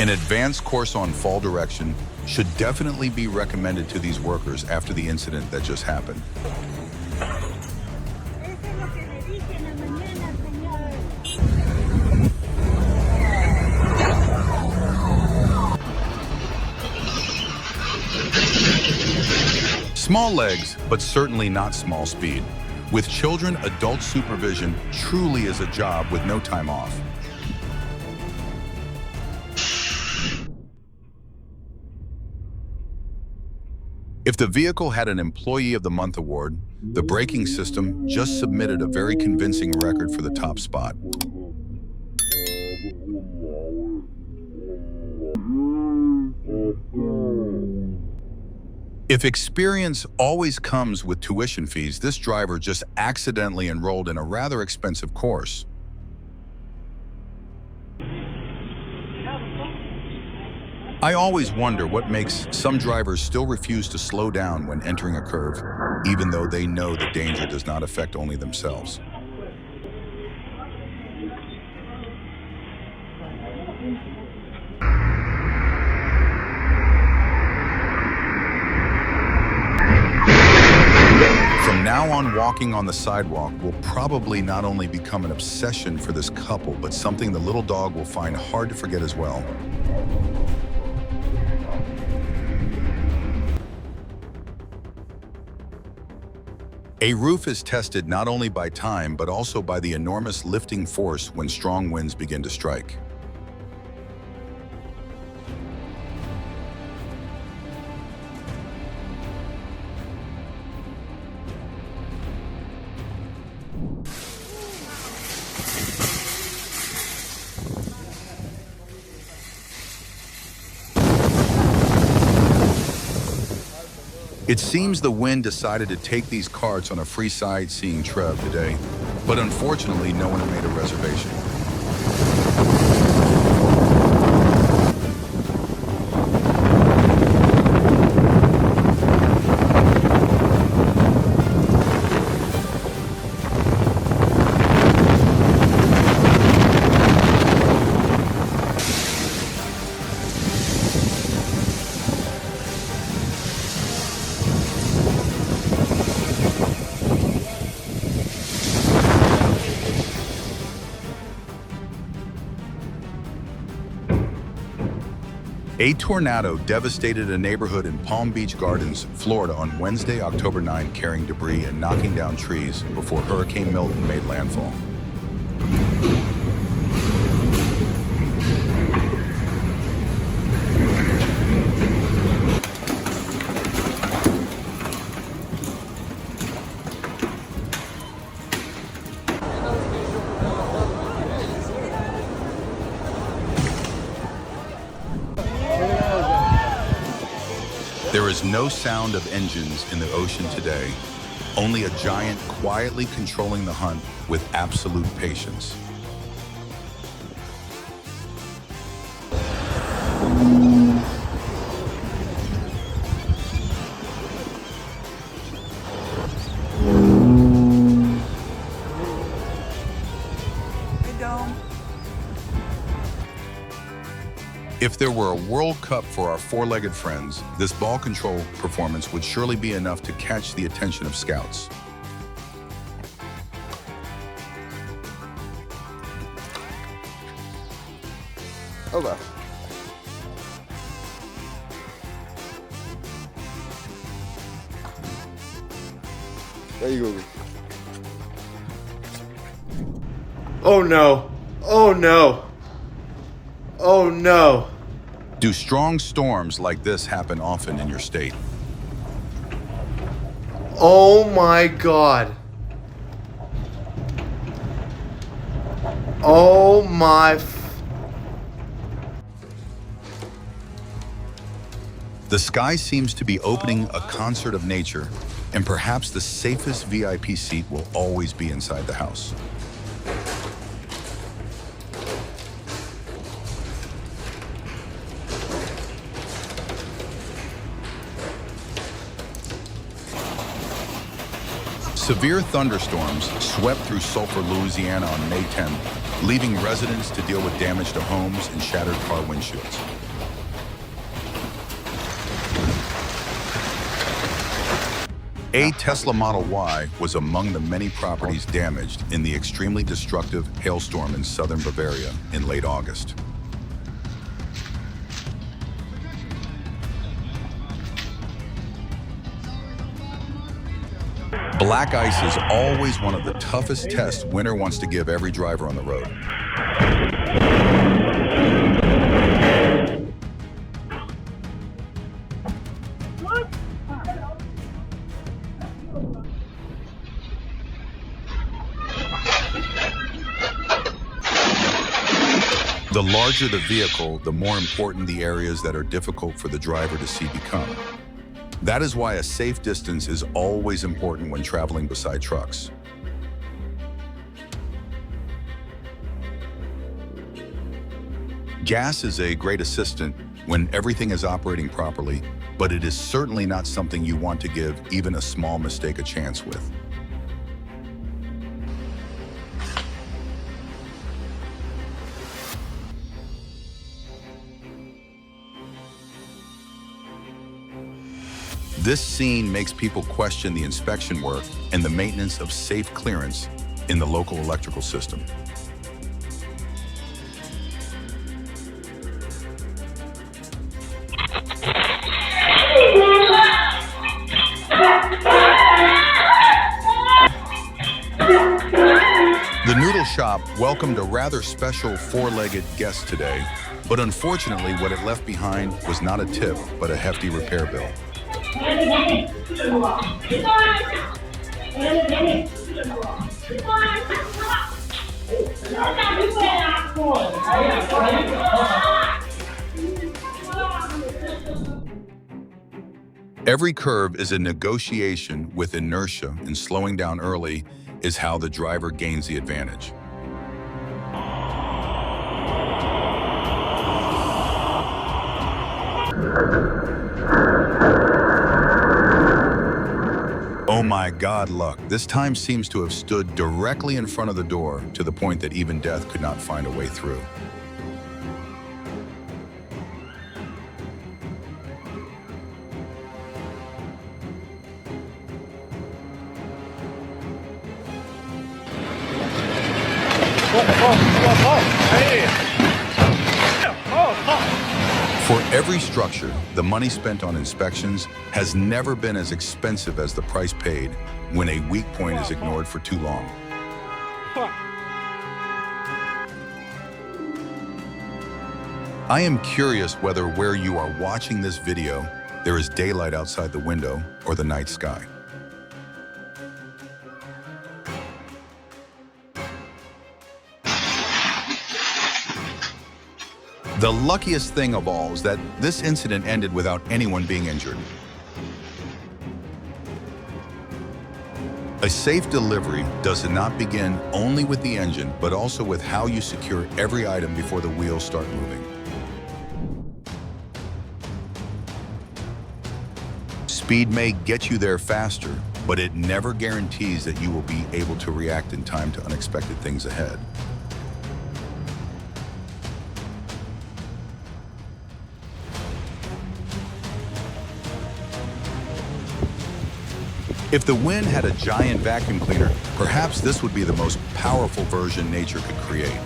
An advanced course on fall direction should definitely be recommended to these workers after the incident that just happened. Small legs, but certainly not small speed. With children, adult supervision truly is a job with no time off. If the vehicle had an Employee of the Month award, the braking system just submitted a very convincing record for the top spot. If experience always comes with tuition fees, this driver just accidentally enrolled in a rather expensive course. I always wonder what makes some drivers still refuse to slow down when entering a curve, even though they know the danger does not affect only themselves. From now on, walking on the sidewalk will probably not only become an obsession for this couple, but something the little dog will find hard to forget as well. A roof is tested not only by time, but also by the enormous lifting force when strong winds begin to strike. It seems the wind decided to take these carts on a free sightseeing trip today. but unfortunately, no one had made a reservation. A tornado devastated a neighborhood in Palm Beach Gardens, Florida on Wednesday, October 9, carrying debris and knocking down trees before Hurricane Milton made landfall. There is no sound of engines in the ocean today, only a giant quietly controlling the hunt with absolute patience. If there were a World Cup for our four-legged friends, this ball control performance would surely be enough to catch the attention of scouts. Over. There you go. Oh no. Oh no. Oh no. Do strong storms like this happen often in your state? Oh my god. Oh my. The sky seems to be opening a concert of nature, and perhaps the safest VIP seat will always be inside the house. Severe thunderstorms swept through Sulphur, Louisiana on May 10, leaving residents to deal with damage to homes and shattered car windshields. A Tesla Model Y was among the many properties damaged in the extremely destructive hailstorm in southern Bavaria in late August. Black ice is always one of the toughest tests winter wants to give every driver on the road. The larger the vehicle, the more important the areas that are difficult for the driver to see become. That is why a safe distance is always important when traveling beside trucks. Gas is a great assistant when everything is operating properly, but it is certainly not something you want to give even a small mistake a chance with. This scene makes people question the inspection work and the maintenance of safe clearance in the local electrical system. The noodle shop welcomed a rather special four-legged guest today, but unfortunately what it left behind was not a tip, but a hefty repair bill. Every curve is a negotiation with inertia, and slowing down early is how the driver gains the advantage. Oh my God, luck. This time seems to have stood directly in front of the door to the point that even death could not find a way through. For every structure, the money spent on inspections has never been as expensive as the price paid when a weak point is ignored for too long. I am curious whether where you are watching this video, there is daylight outside the window or the night sky. The luckiest thing of all is that this incident ended without anyone being injured. A safe delivery does not begin only with the engine, but also with how you secure every item before the wheels start moving. Speed may get you there faster, but it never guarantees that you will be able to react in time to unexpected things ahead. If the wind had a giant vacuum cleaner, perhaps this would be the most powerful version nature could create.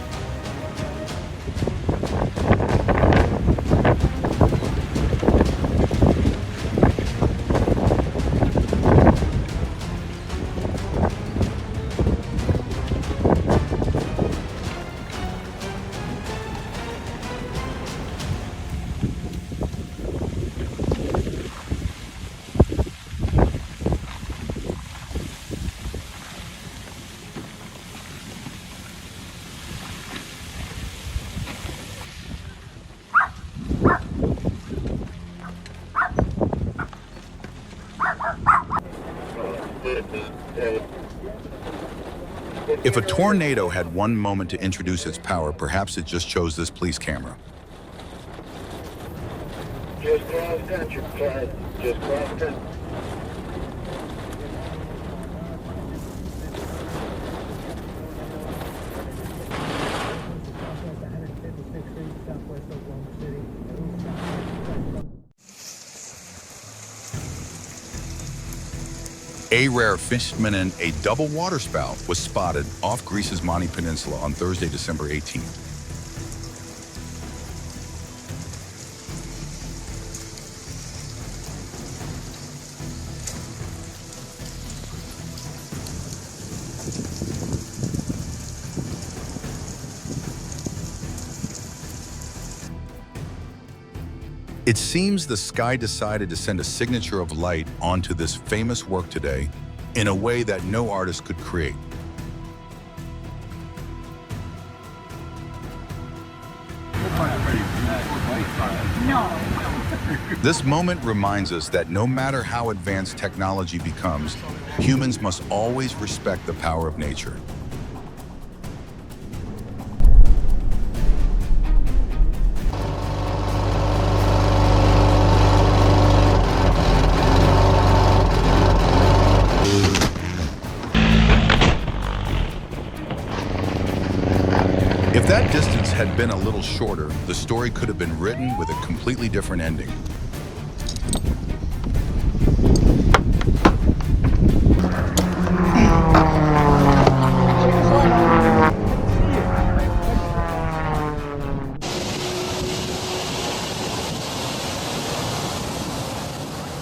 If a tornado had one moment to introduce its power, perhaps it just chose this police camera. Just cross country, just cross country. A rare phenomenon, a double waterspout, was spotted off Greece's Mani Peninsula on Thursday, December 18th. It seems the sky decided to send a signature of light onto this famous work today in a way that no artist could create. This moment reminds us that no matter how advanced technology becomes, humans must always respect the power of nature. If that distance had been a little shorter, the story could have been written with a completely different ending.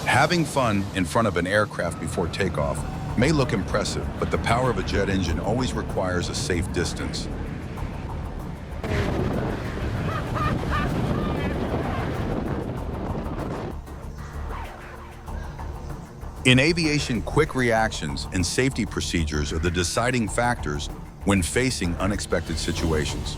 Having fun in front of an aircraft before takeoff may look impressive, but the power of a jet engine always requires a safe distance. In aviation, quick reactions and safety procedures are the deciding factors when facing unexpected situations.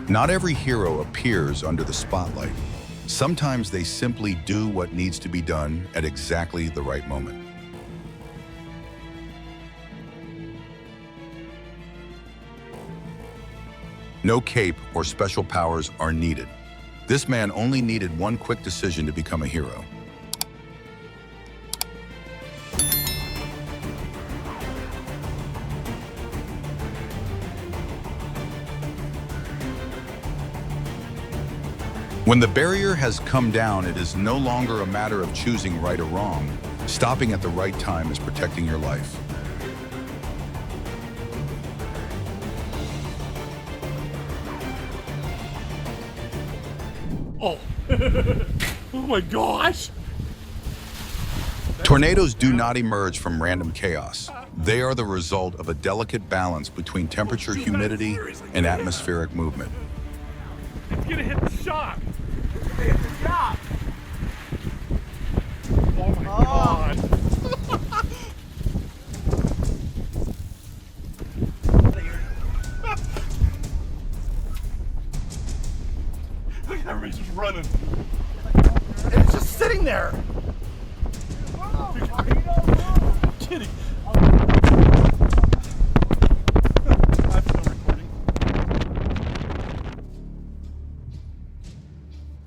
Not every hero appears under the spotlight. Sometimes they simply do what needs to be done at exactly the right moment. No cape or special powers are needed. This man only needed one quick decision to become a hero. When the barrier has come down, it is no longer a matter of choosing right or wrong. Stopping at the right time is protecting your life. Oh. Oh my gosh! Tornadoes do not emerge from random chaos. They are the result of a delicate balance between temperature, humidity, and atmospheric movement. It's gonna hit the shock! Hit the shock! Oh my god! Look, everybody's just running. And it's just sitting there! I'm kidding. I'm still recording.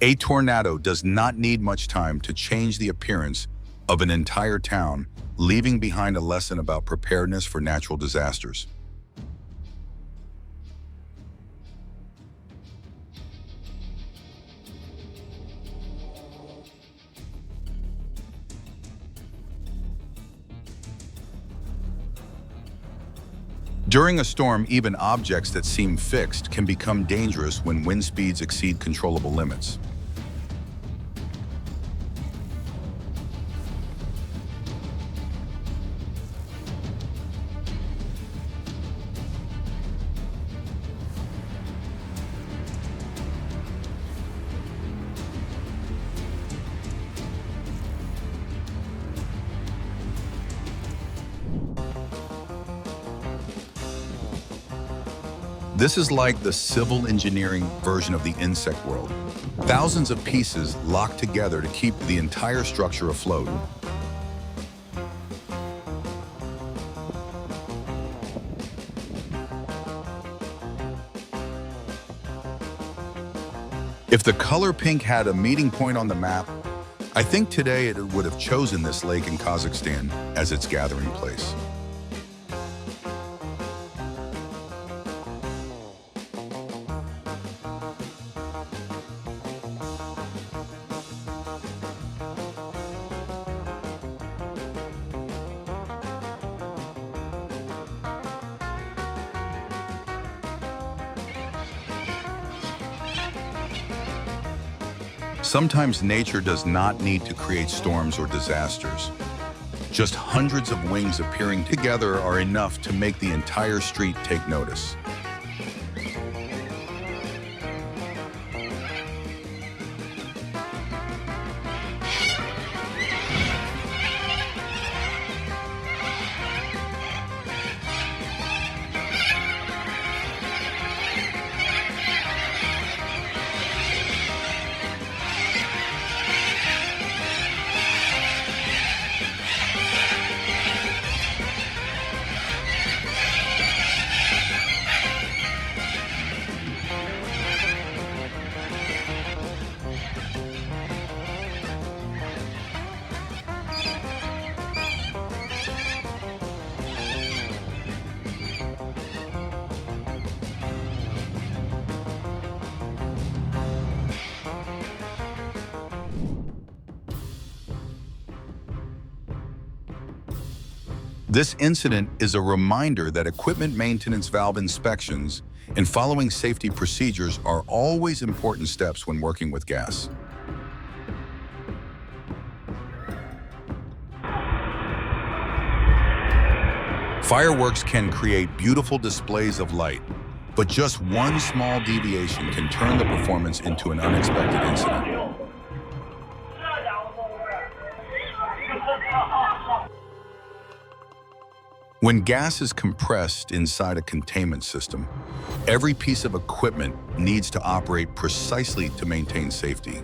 A tornado does not need much time to change the appearance of an entire town, leaving behind a lesson about preparedness for natural disasters. During a storm, even objects that seem fixed can become dangerous when wind speeds exceed controllable limits. This is like the civil engineering version of the insect world. Thousands of pieces locked together to keep the entire structure afloat. If the color pink had a meeting point on the map, I think today it would have chosen this lake in Kazakhstan as its gathering place. Sometimes nature does not need to create storms or disasters. Just hundreds of wings appearing together are enough to make the entire street take notice. This incident is a reminder that equipment maintenance, valve inspections, and following safety procedures are always important steps when working with gas. Fireworks can create beautiful displays of light, but just one small deviation can turn the performance into an unexpected incident. When gas is compressed inside a containment system, every piece of equipment needs to operate precisely to maintain safety.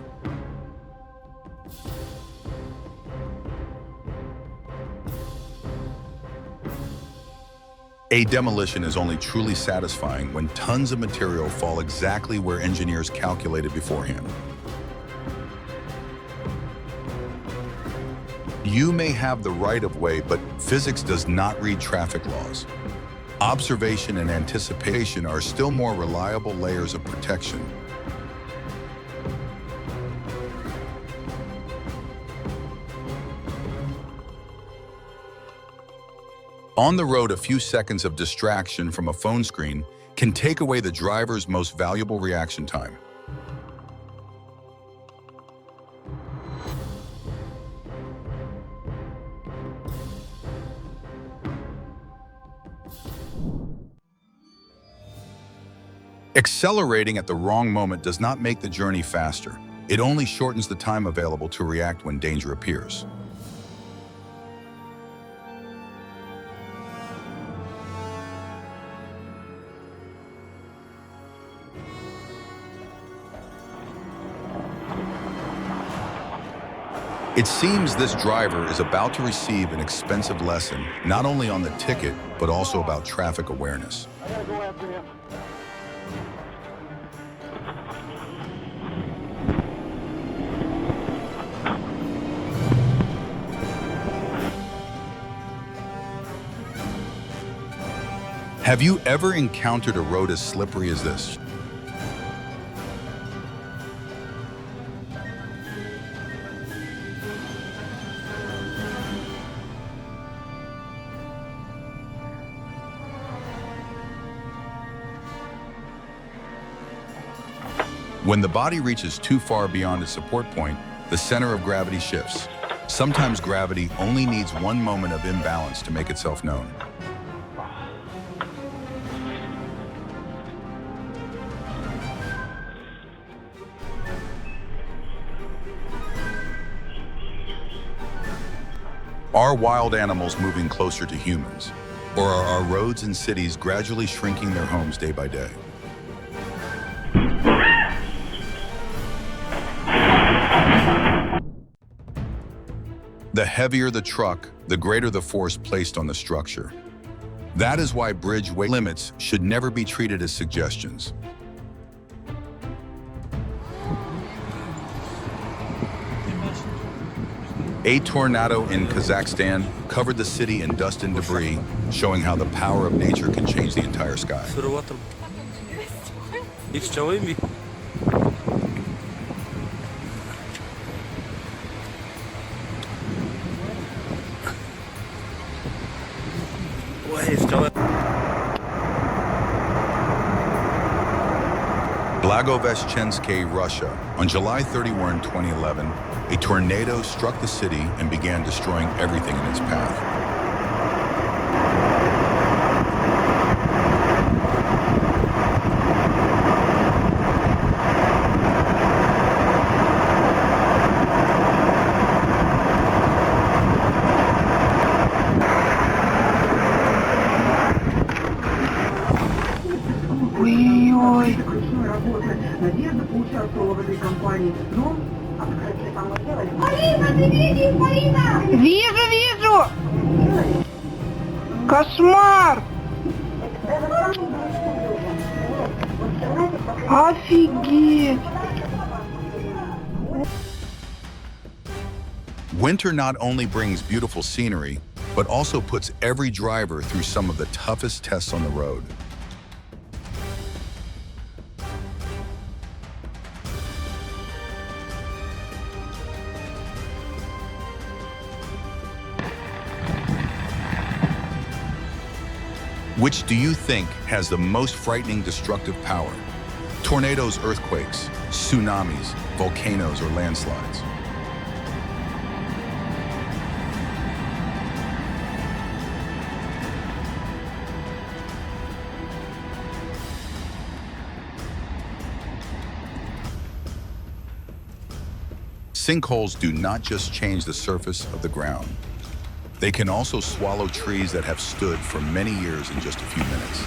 A demolition is only truly satisfying when tons of material fall exactly where engineers calculated beforehand. You may have the right of way, but physics does not read traffic laws. Observation and anticipation are still more reliable layers of protection. On the road, a few seconds of distraction from a phone screen can take away the driver's most valuable reaction time. Accelerating at the wrong moment does not make the journey faster. It only shortens the time available to react when danger appears. It seems this driver is about to receive an expensive lesson, not only on the ticket, but also about traffic awareness. I gotta go after him. Have you ever encountered a road as slippery as this? When the body reaches too far beyond its support point, the center of gravity shifts. Sometimes gravity only needs one moment of imbalance to make itself known. Are wild animals moving closer to humans? Or are our roads and cities gradually shrinking their homes day by day? The heavier the truck, the greater the force placed on the structure. That is why bridge weight limits should never be treated as suggestions. A tornado in Kazakhstan covered the city in dust and debris, showing how the power of nature can change the entire sky. Blagoveshchensk, Russia. On July 31, 2011, a tornado struck the city and began destroying everything in its path. Надежда поучаствовала в этой кампании, но открытие там сделали. Полина, ты видишь, Полина? Вижу! Кошмар! Офигеть! Winter not only brings beautiful scenery, but also puts every driver through some of the toughest tests on the road. Which do you think has the most frightening destructive power? Tornadoes, earthquakes, tsunamis, volcanoes, or landslides? Sinkholes do not just change the surface of the ground. They can also swallow trees that have stood for many years in just a few minutes.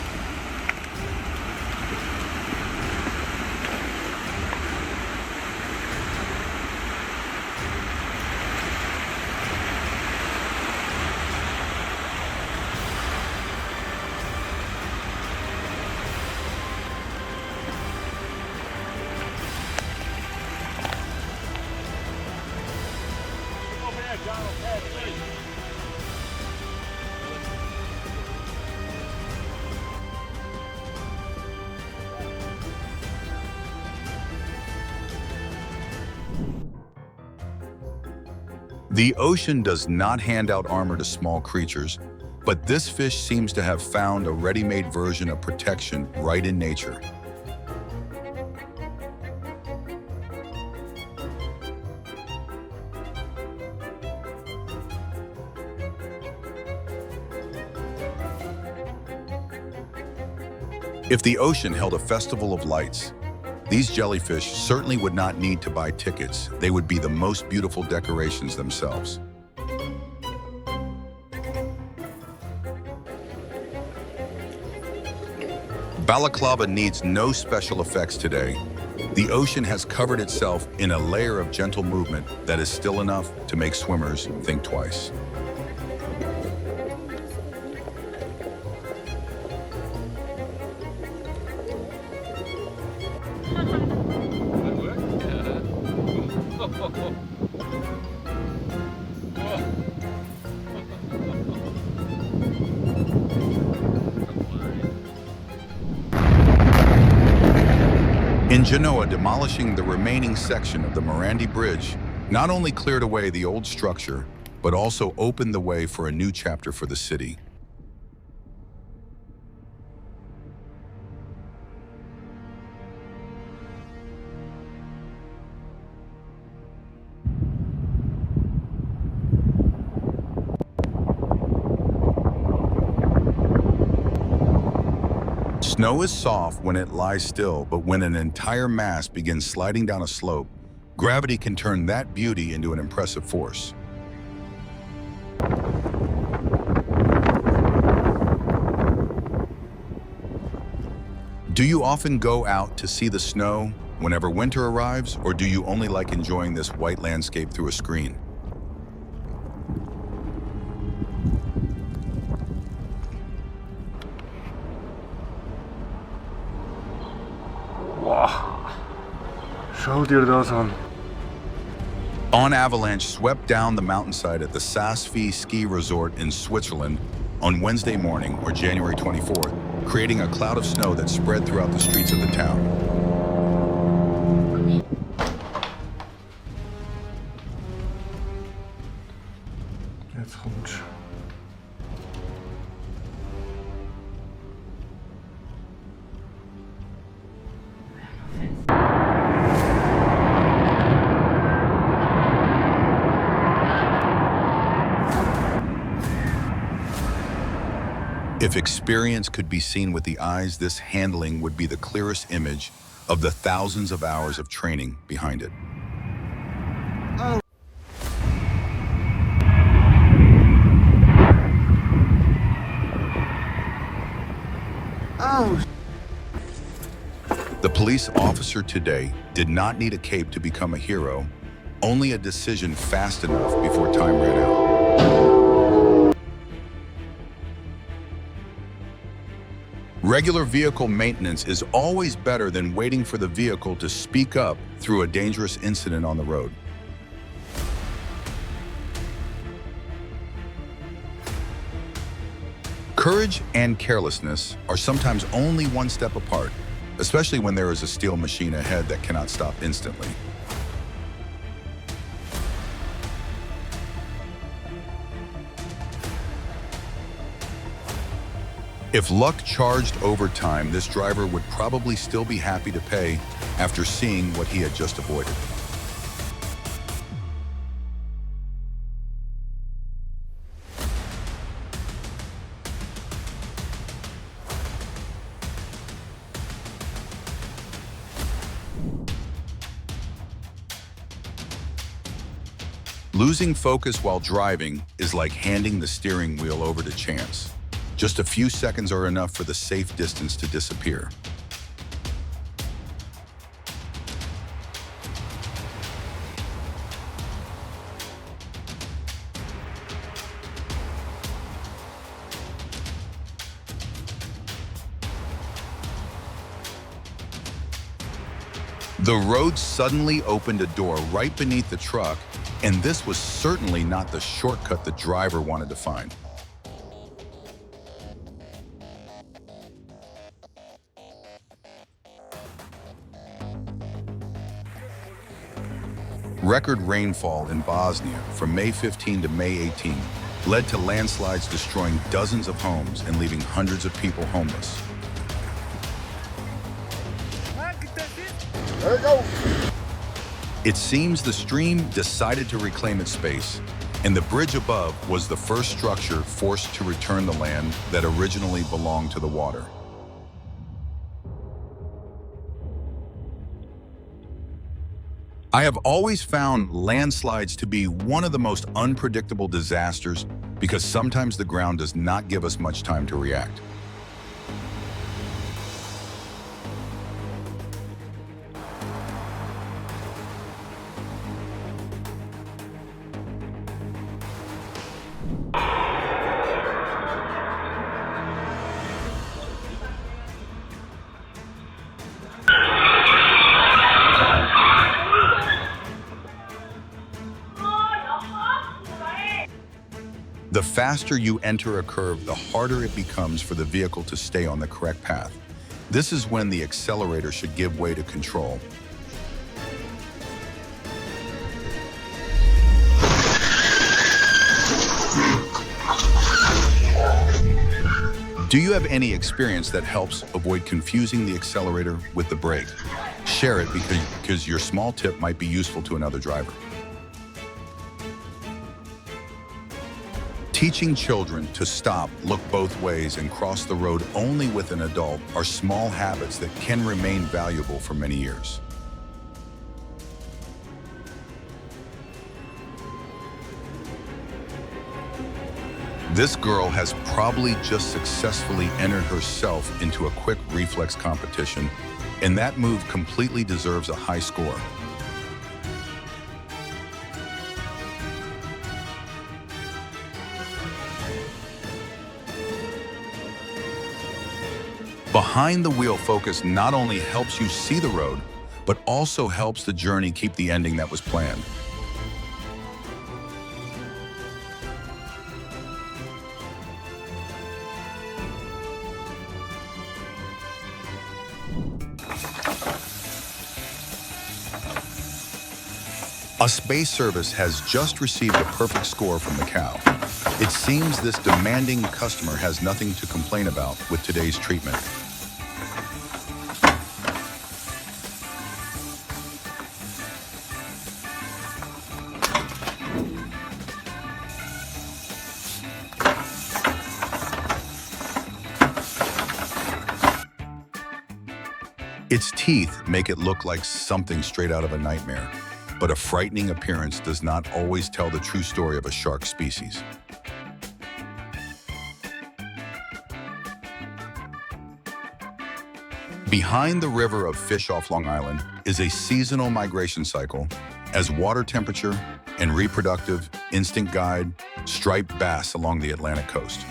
The ocean does not hand out armor to small creatures, but this fish seems to have found a ready-made version of protection right in nature. If the ocean held a festival of lights, these jellyfish certainly would not need to buy tickets. They would be the most beautiful decorations themselves. Balaclava needs no special effects today. The ocean has covered itself in a layer of gentle movement that is still enough to make swimmers think twice. In Genoa, demolishing the remaining section of the Morandi Bridge not only cleared away the old structure, but also opened the way for a new chapter for the city. Snow is soft when it lies still, but when an entire mass begins sliding down a slope, gravity can turn that beauty into an impressive force. Do you often go out to see the snow whenever winter arrives, or do you only like enjoying this white landscape through a screen? On avalanche swept down the mountainside at the Saas-Fee ski resort in Switzerland on Wednesday morning, or January 24th, creating a cloud of snow that spread throughout the streets of the town. If experience could be seen with the eyes, this handling would be the clearest image of the thousands of hours of training behind it. The police officer today did not need a cape to become a hero, only a decision fast enough before time ran out. Regular vehicle maintenance is always better than waiting for the vehicle to speak up through a dangerous incident on the road. Courage and carelessness are sometimes only one step apart, especially when there is a steel machine ahead that cannot stop instantly. If luck charged overtime, this driver would probably still be happy to pay after seeing what he had just avoided. Losing focus while driving is like handing the steering wheel over to chance. Just a few seconds are enough for the safe distance to disappear. The road suddenly opened a door right beneath the truck, and this was certainly not the shortcut the driver wanted to find. Record rainfall in Bosnia from May 15 to May 18 led to landslides destroying dozens of homes and leaving hundreds of people homeless. There you go. It seems the stream decided to reclaim its space, and the bridge above was the first structure forced to return the land that originally belonged to the water. I have always found landslides to be one of the most unpredictable disasters because sometimes the ground does not give us much time to react. The faster you enter a curve, the harder it becomes for the vehicle to stay on the correct path. This is when the accelerator should give way to control. Do you have any experience that helps avoid confusing the accelerator with the brake? Share it because your small tip might be useful to another driver. Teaching children to stop, look both ways, and cross the road only with an adult are small habits that can remain valuable for many years. This girl has probably just successfully entered herself into a quick reflex competition, and that move completely deserves a high score. Behind the wheel focus not only helps you see the road, but also helps the journey keep the ending that was planned. A space service has just received a perfect score from the cow. It seems this demanding customer has nothing to complain about with today's treatment. Its teeth make it look like something straight out of a nightmare, but a frightening appearance does not always tell the true story of a shark species. Behind the river of fish off Long Island is a seasonal migration cycle as water temperature and reproductive instinct guide striped bass along the Atlantic coast.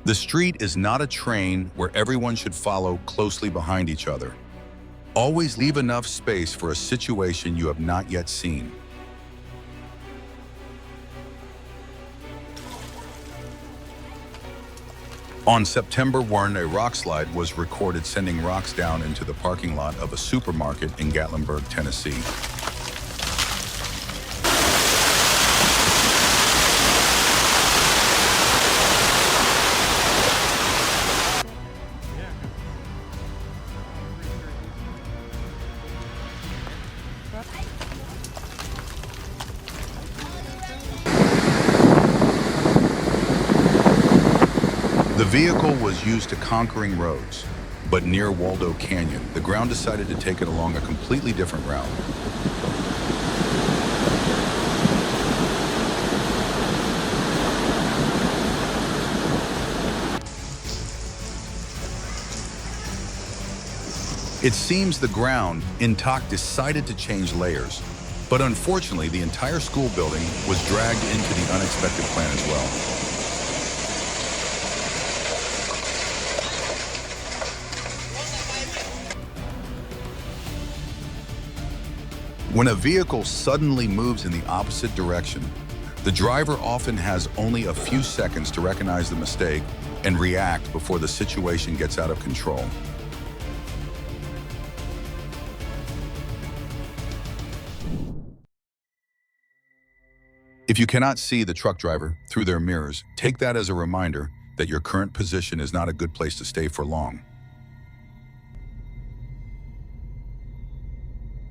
The street is not a train where everyone should follow closely behind each other. Always leave enough space for a situation you have not yet seen. On September 1, a rock slide was recorded sending rocks down into the parking lot of a supermarket in Gatlinburg, Tennessee. vehicle was used to conquering roads, but near Waldo Canyon, the ground decided to take it along a completely different route. It seems the ground, intact, decided to change layers, but unfortunately the entire school building was dragged into the unexpected plan as well. When a vehicle suddenly moves in the opposite direction, the driver often has only a few seconds to recognize the mistake and react before the situation gets out of control. If you cannot see the truck driver through their mirrors, take that as a reminder that your current position is not a good place to stay for long.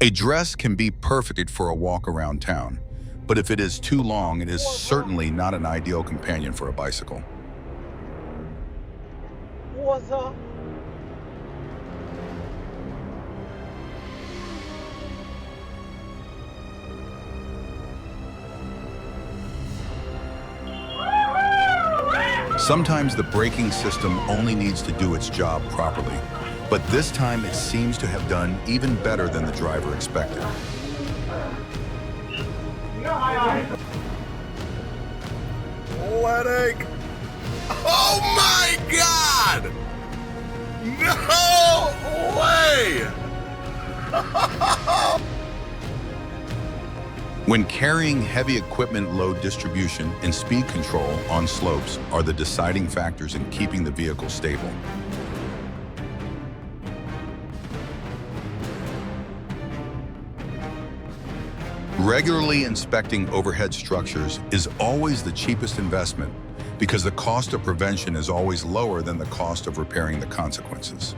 A dress can be perfect for a walk around town, but if it is too long, it is certainly not an ideal companion for a bicycle. Sometimes the braking system only needs to do its job properly, but this time it seems to have done even better than the driver expected. Headache. Oh my God! No way! When carrying heavy equipment, load distribution and speed control on slopes are the deciding factors in keeping the vehicle stable. Regularly inspecting overhead structures is always the cheapest investment because the cost of prevention is always lower than the cost of repairing the consequences.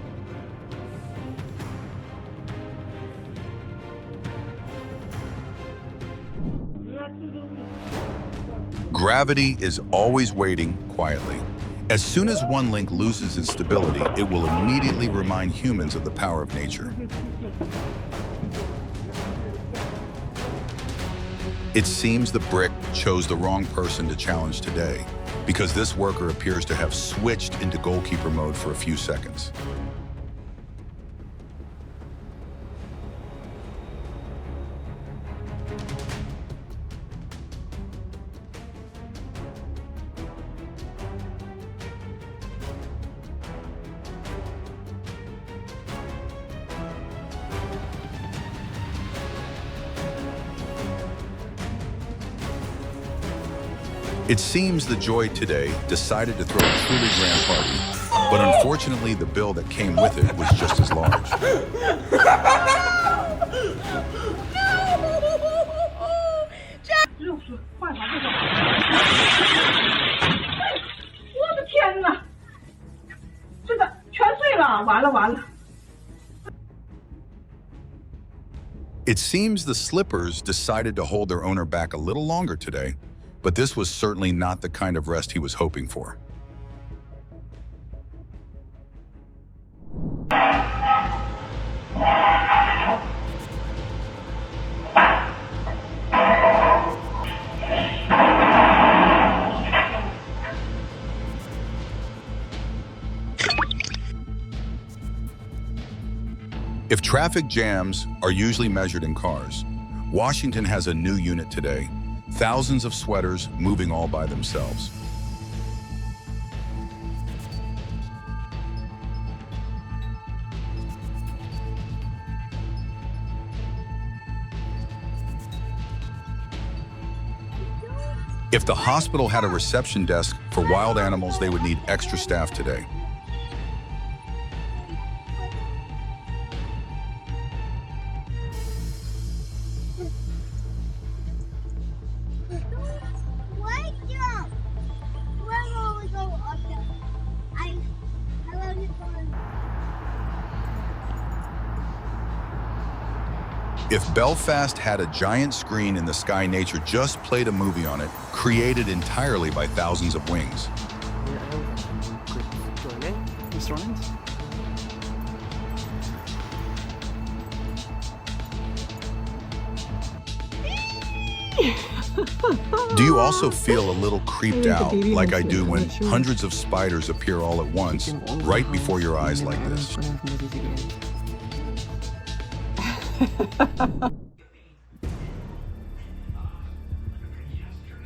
Gravity is always waiting quietly. As soon as one link loses its stability, it will immediately remind humans of the power of nature. It seems the brick chose the wrong person to challenge today, because this worker appears to have switched into goalkeeper mode for a few seconds. It seems the Joy today decided to throw a truly grand party, but unfortunately the bill that came with it was just as large. It seems the slippers decided to hold their owner back a little longer today, but this was certainly not the kind of rest he was hoping for. If traffic jams are usually measured in cars, Washington has a new unit today. Thousands of sweaters moving all by themselves. If the hospital had a reception desk for wild animals, they would need extra staff today. If Belfast had a giant screen in the sky, nature just played a movie on it, created entirely by thousands of wings. Do you also feel a little creeped out like I do when hundreds of spiders appear all at once, right before your eyes like this?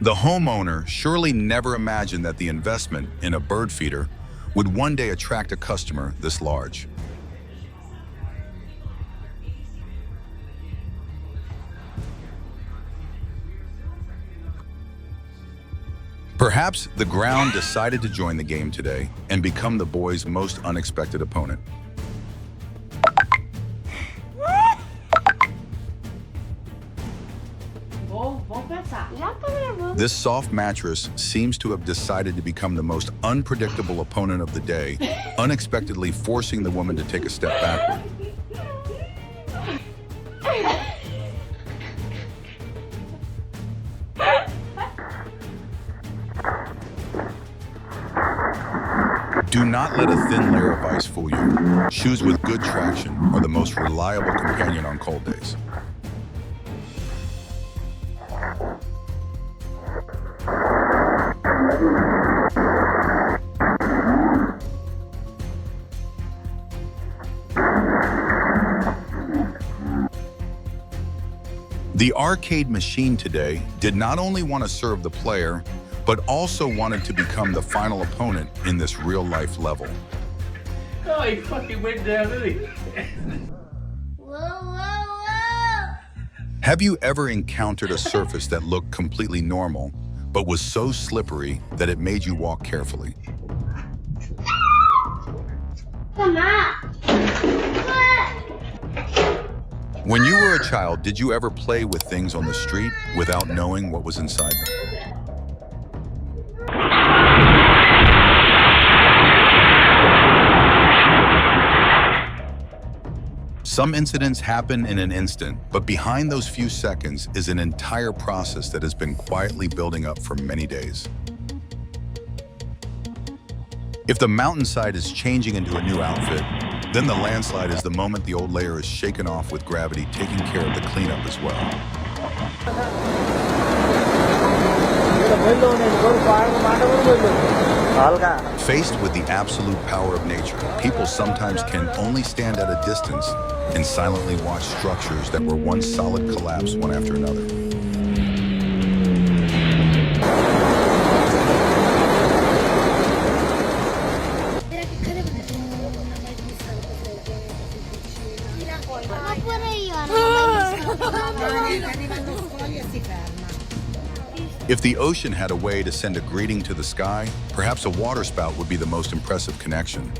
The homeowner surely never imagined that the investment in a bird feeder would one day attract a customer this large. Perhaps the ground decided to join the game today and become the boys' most unexpected opponent. This soft mattress seems to have decided to become the most unpredictable opponent of the day, unexpectedly forcing the woman to take a step backward. Do not let a thin layer of ice fool you. Shoes with good traction are the most reliable companion on cold days. The arcade machine today did not only want to serve the player, but also wanted to become the final opponent in this real-life level. Oh, he fucking went down, didn't he? Have you ever encountered a surface that looked completely normal, but was so slippery that it made you walk carefully? When you were a child, did you ever play with things on the street without knowing what was inside them? Some incidents happen in an instant, but behind those few seconds is an entire process that has been quietly building up for many days. If the mountainside is changing into a new outfit, then the landslide is the moment the old layer is shaken off with gravity, taking care of the cleanup as well. Faced with the absolute power of nature, people sometimes can only stand at a distance and silently watch structures that were once solid collapse one after another. If the ocean had a way to send a greeting to the sky, perhaps a water spout would be the most impressive connection.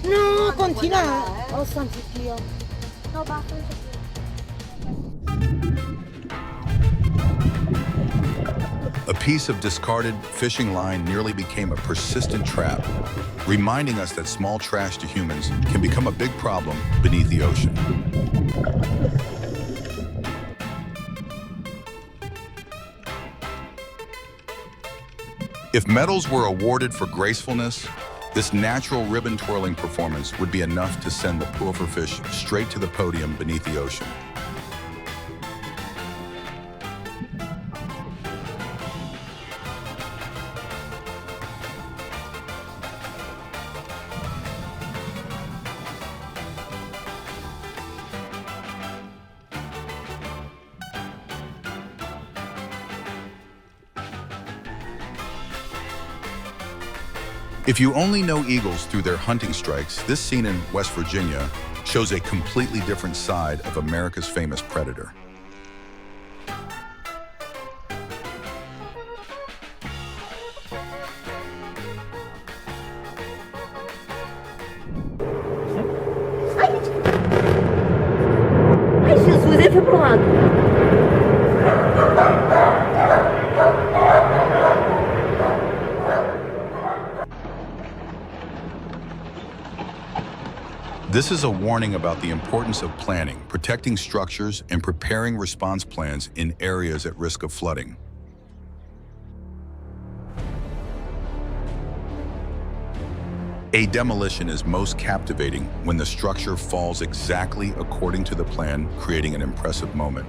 No, continua. Oh, santo Dio. No, basta. A piece of discarded fishing line nearly became a persistent trap, reminding us that small trash to humans can become a big problem beneath the ocean. If medals were awarded for gracefulness, this natural ribbon twirling performance would be enough to send the pufferfish straight to the podium beneath the ocean. If you only know eagles through their hunting strikes, this scene in West Virginia shows a completely different side of America's famous predator. Ai, Jesus, ele foi pro lado. This is a warning about the importance of planning, protecting structures, and preparing response plans in areas at risk of flooding. A demolition is most captivating when the structure falls exactly according to the plan, creating an impressive moment.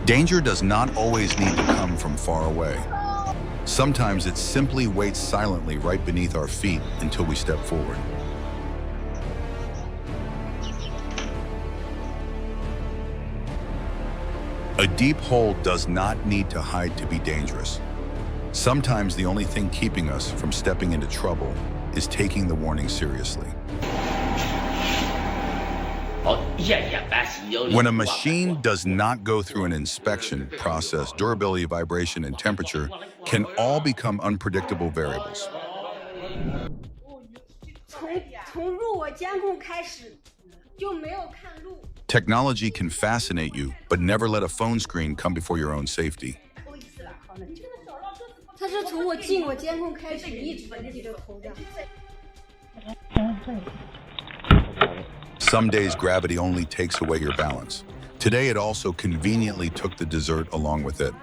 Danger does not always need to come from far away. Sometimes it simply waits silently right beneath our feet until we step forward. A deep hole does not need to hide to be dangerous. Sometimes the only thing keeping us from stepping into trouble is taking the warning seriously. When a machine does not go through an inspection process, durability, vibration, and temperature can all become unpredictable variables. Technology can fascinate you, but never let a phone screen come before your own safety. Some days gravity only takes away your balance. Today it also conveniently took the dessert along with it.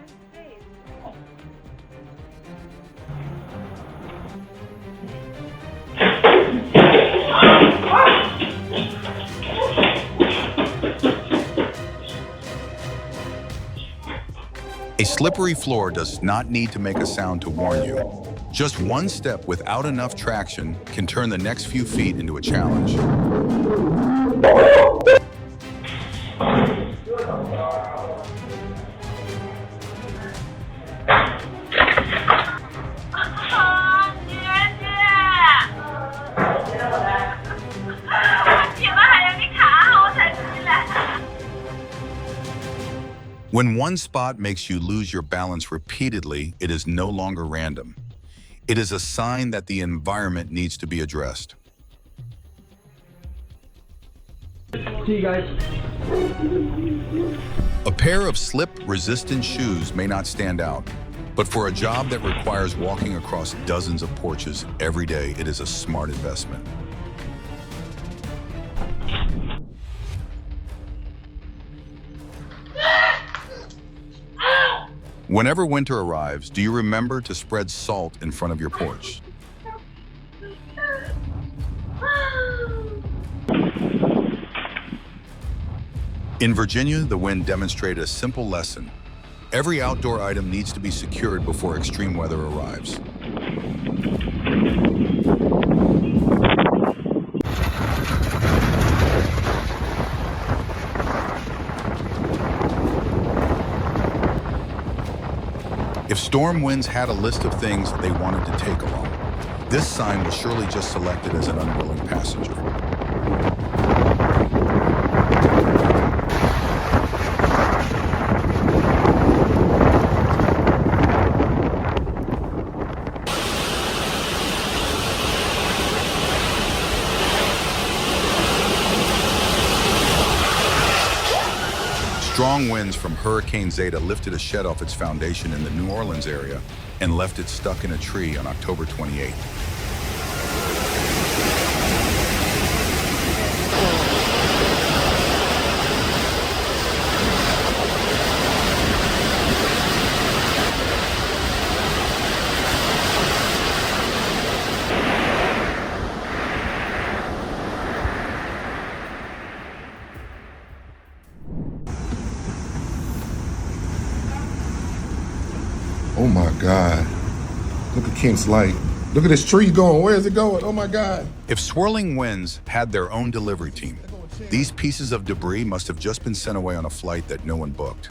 A slippery floor does not need to make a sound to warn you. Just one step without enough traction can turn the next few feet into a challenge. When one spot makes you lose your balance repeatedly, it is no longer random. It is a sign that the environment needs to be addressed. See you guys. A pair of slip-resistant shoes may not stand out, but for a job that requires walking across dozens of porches every day, it is a smart investment. Whenever winter arrives, do you remember to spread salt in front of your porch? In Virginia, the wind demonstrated a simple lesson. Every outdoor item needs to be secured before extreme weather arrives. If storm winds had a list of things they wanted to take along, this sign was surely just selected as an unwilling passenger. Strong winds from Hurricane Zeta lifted a shed off its foundation in the New Orleans area and left it stuck in a tree on October 28th. Oh my God. Look at Kent's light. Look at this tree going. Where is it going? Oh my God. If swirling winds had their own delivery team, these pieces of debris must have just been sent away on a flight that no one booked.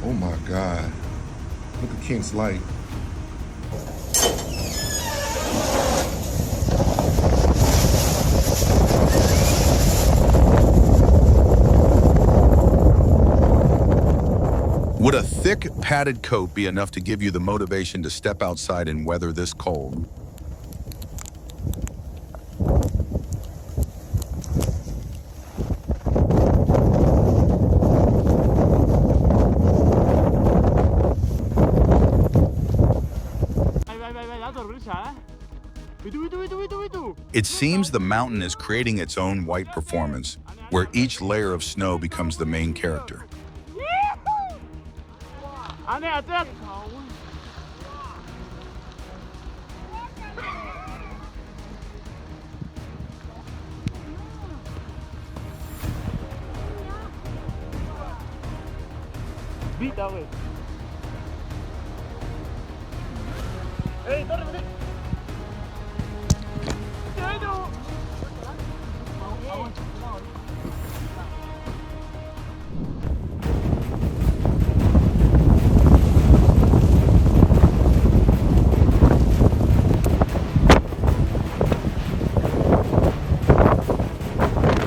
Oh my God. Look at Kent's light. Would a thick, padded coat be enough to give you the motivation to step outside and weather this cold? It seems the mountain is creating its own white performance, where each layer of snow becomes the main character.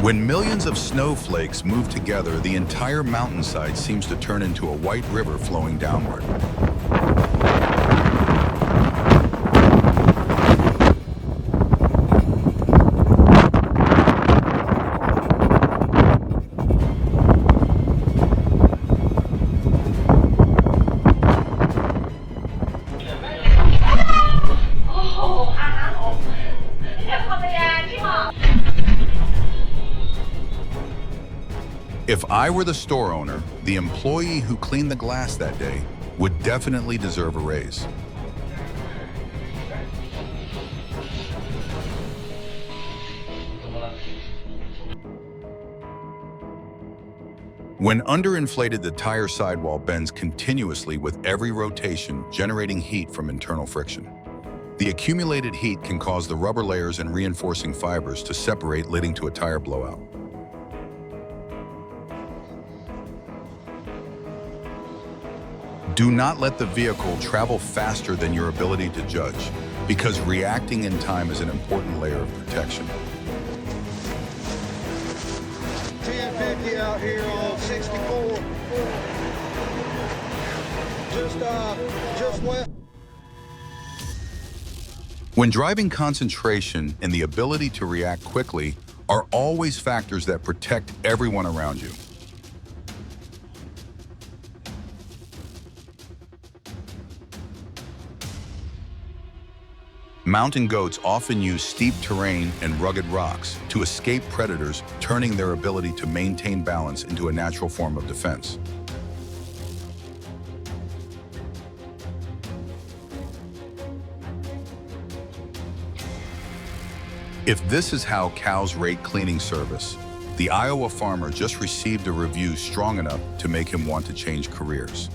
When millions of snowflakes move together, the entire mountainside seems to turn into a white river flowing downward. If I were the store owner, the employee who cleaned the glass that day would definitely deserve a raise. When underinflated, the tire sidewall bends continuously with every rotation, generating heat from internal friction. The accumulated heat can cause the rubber layers and reinforcing fibers to separate, leading to a tire blowout. Do not let the vehicle travel faster than your ability to judge, because reacting in time is an important layer of protection. 1050 out here on 64. Just west. When driving, concentration and the ability to react quickly are always factors that protect everyone around you. Mountain goats often use steep terrain and rugged rocks to escape predators, turning their ability to maintain balance into a natural form of defense. If this is how cows rate cleaning service, the Iowa farmer just received a review strong enough to make him want to change careers.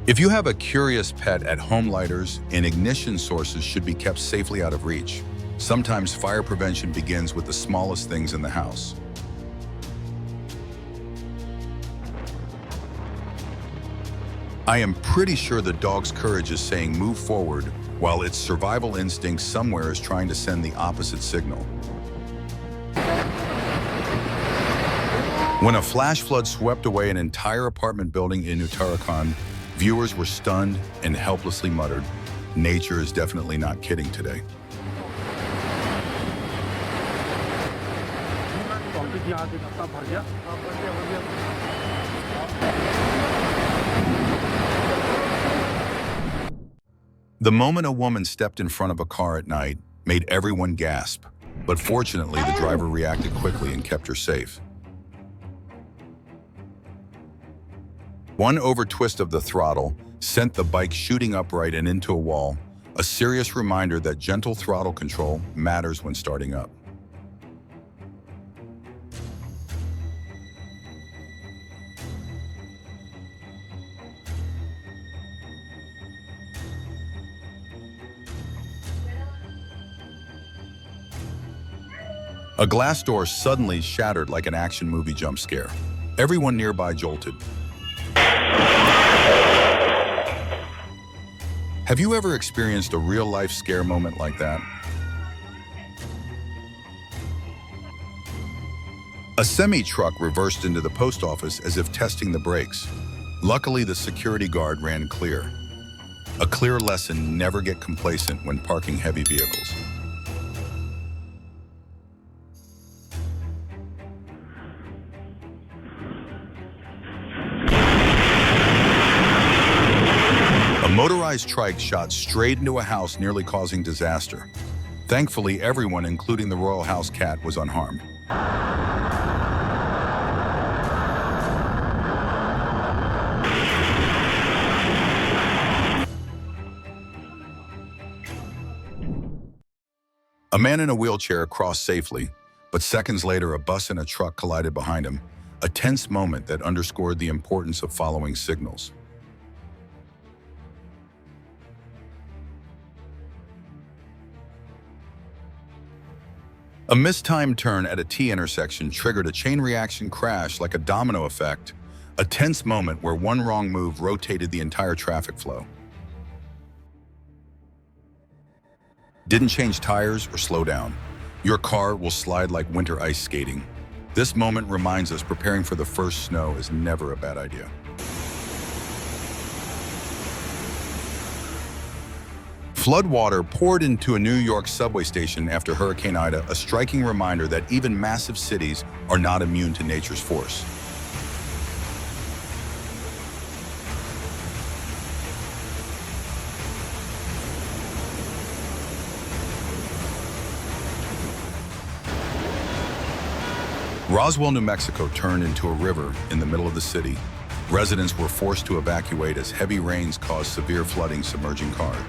If you have a curious pet at home, lighters and ignition sources should be kept safely out of reach. Sometimes fire prevention begins with the smallest things in the house. I am pretty sure the dog's courage is saying move forward, while its survival instinct somewhere is trying to send the opposite signal. When a flash flood swept away an entire apartment building in Uttarakhand, viewers were stunned and helplessly muttered, "Nature is definitely not kidding today." The moment a woman stepped in front of a car at night made everyone gasp, but fortunately the driver reacted quickly and kept her safe. One over-twist of the throttle sent the bike shooting upright and into a wall, a serious reminder that gentle throttle control matters when starting up. A glass door suddenly shattered like an action movie jump scare. Everyone nearby jolted. Have you ever experienced a real-life scare moment like that? A semi-truck reversed into the post office as if testing the brakes. Luckily, the security guard ran clear. A clear lesson: never get complacent when parking heavy vehicles. motorized trike shot straight into a house, nearly causing disaster. Thankfully, everyone, including the Royal House cat, was unharmed. A man in a wheelchair crossed safely, but seconds later, a bus and a truck collided behind him, a tense moment that underscored the importance of following signals. A mistimed turn at a T intersection triggered a chain reaction crash like a domino effect, a tense moment where one wrong move rotated the entire traffic flow. Didn't change tires or slow down. Your car will slide like winter ice skating. This moment reminds us preparing for the first snow is never a bad idea. Floodwater poured into a New York subway station after Hurricane Ida, a striking reminder that even massive cities are not immune to nature's force. Roswell, New Mexico turned into a river in the middle of the city. Residents were forced to evacuate as heavy rains caused severe flooding, submerging cars.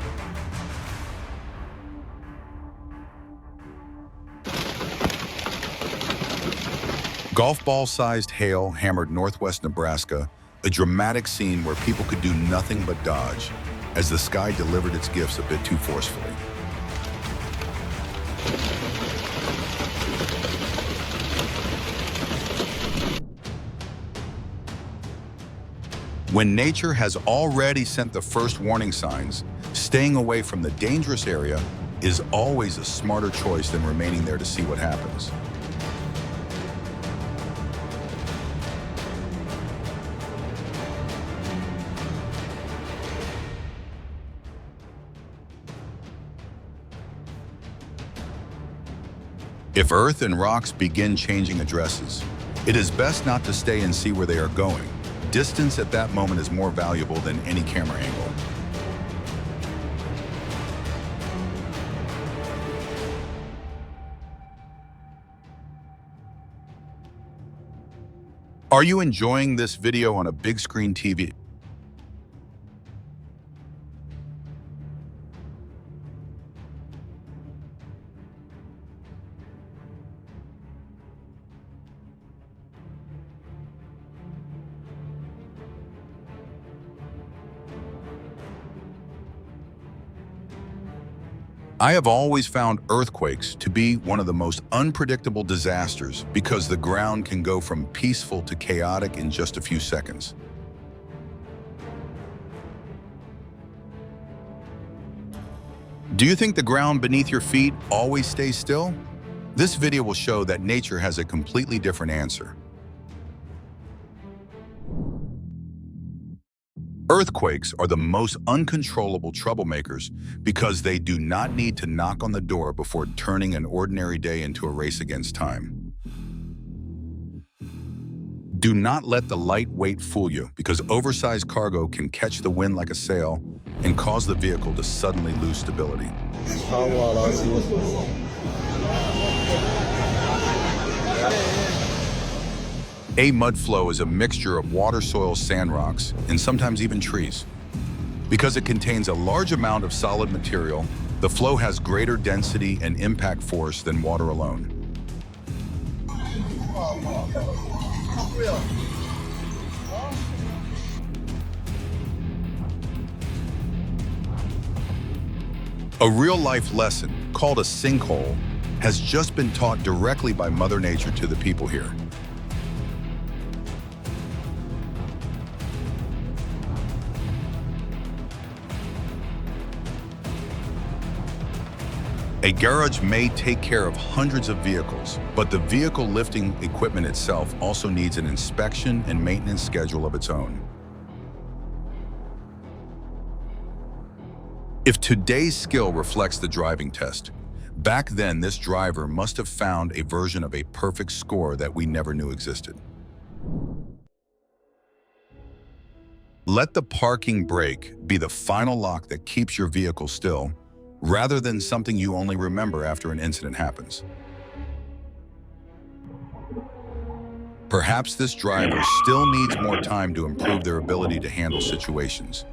Golf ball-sized hail hammered northwest Nebraska, a dramatic scene where people could do nothing but dodge as the sky delivered its gifts a bit too forcefully. When nature has already sent the first warning signs, staying away from the dangerous area is always a smarter choice than remaining there to see what happens. If Earth and rocks begin changing addresses, it is best not to stay and see where they are going. Distance at that moment is more valuable than any camera angle. Are you enjoying this video on a big screen TV? I have always found earthquakes to be one of the most unpredictable disasters because the ground can go from peaceful to chaotic in just a few seconds. Do you think the ground beneath your feet always stays still? This video will show that nature has a completely different answer. Earthquakes are the most uncontrollable troublemakers because they do not need to knock on the door before turning an ordinary day into a race against time. Do not let the lightweight fool you because oversized cargo can catch the wind like a sail and cause the vehicle to suddenly lose stability. A mud flow is a mixture of water, soil, sand, rocks, and sometimes even trees. Because it contains a large amount of solid material, the flow has greater density and impact force than water alone. A real-life lesson, called a sinkhole, has just been taught directly by Mother Nature to the people here. A garage may take care of hundreds of vehicles, but the vehicle lifting equipment itself also needs an inspection and maintenance schedule of its own. If today's skill reflects the driving test, back then this driver must have found a version of a perfect score that we never knew existed. Let the parking brake be the final lock that keeps your vehicle still, rather than something you only remember after an incident happens. Perhaps this driver still needs more time to improve their ability to handle situations.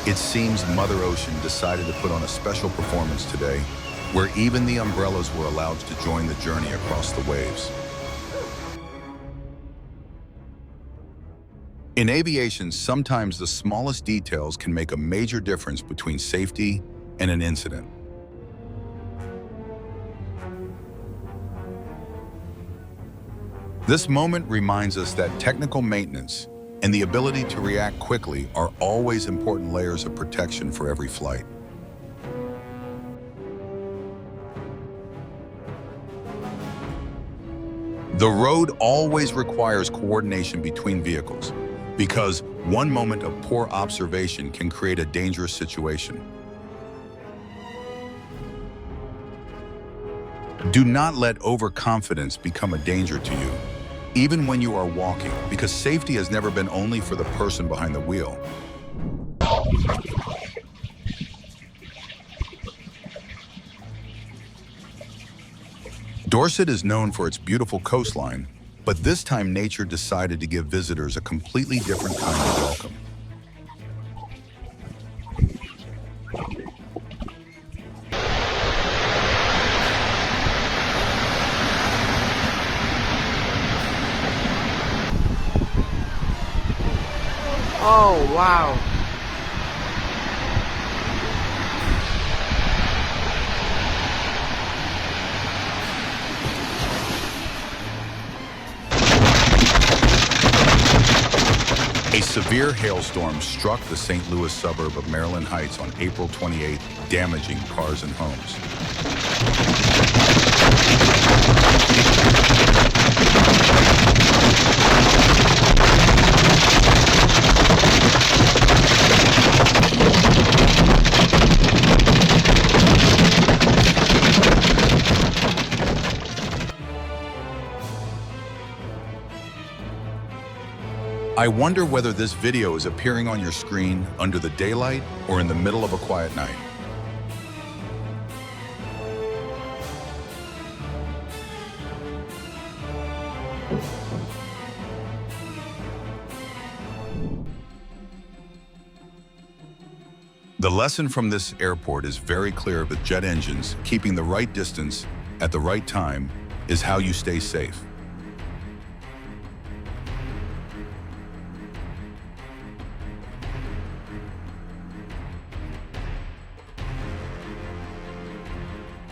It seems Mother Ocean decided to put on a special performance today, where even the umbrellas were allowed to join the journey across the waves. In aviation, sometimes the smallest details can make a major difference between safety and an incident. This moment reminds us that technical maintenance and the ability to react quickly are always important layers of protection for every flight. The road always requires coordination between vehicles, because one moment of poor observation can create a dangerous situation. Do not let overconfidence become a danger to you, even when you are walking, because safety has never been only for the person behind the wheel. Dorset is known for its beautiful coastline, but this time nature decided to give visitors a completely different kind of welcome. Oh, wow. A severe hailstorm struck the St. Louis suburb of Maryland Heights on April 28, damaging cars and homes. I wonder whether this video is appearing on your screen under the daylight or in the middle of a quiet night. The lesson from this airport is very clear with jet engines. Keeping the right distance at the right time is how you stay safe.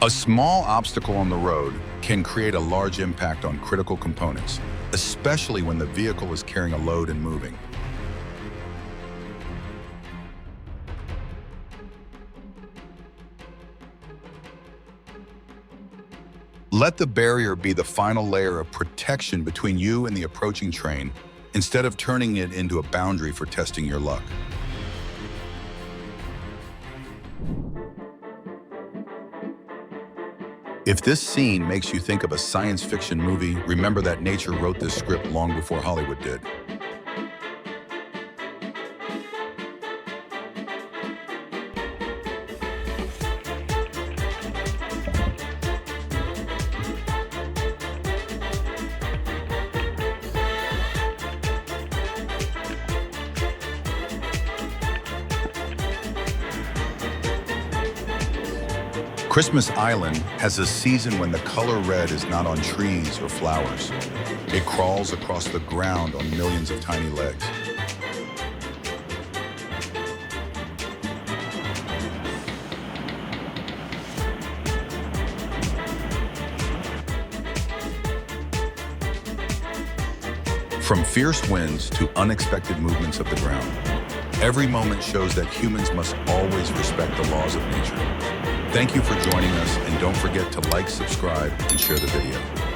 A small obstacle on the road can create a large impact on critical components, especially when the vehicle is carrying a load and moving. Let the barrier be the final layer of protection between you and the approaching train, instead of turning it into a boundary for testing your luck. If this scene makes you think of a science fiction movie, remember that nature wrote this script long before Hollywood did. Christmas Island has a season when the color red is not on trees or flowers. It crawls across the ground on millions of tiny legs. From fierce winds to unexpected movements of the ground, every moment shows that humans must always respect the laws of nature. Thank you for joining us, and don't forget to like, subscribe, and share the video.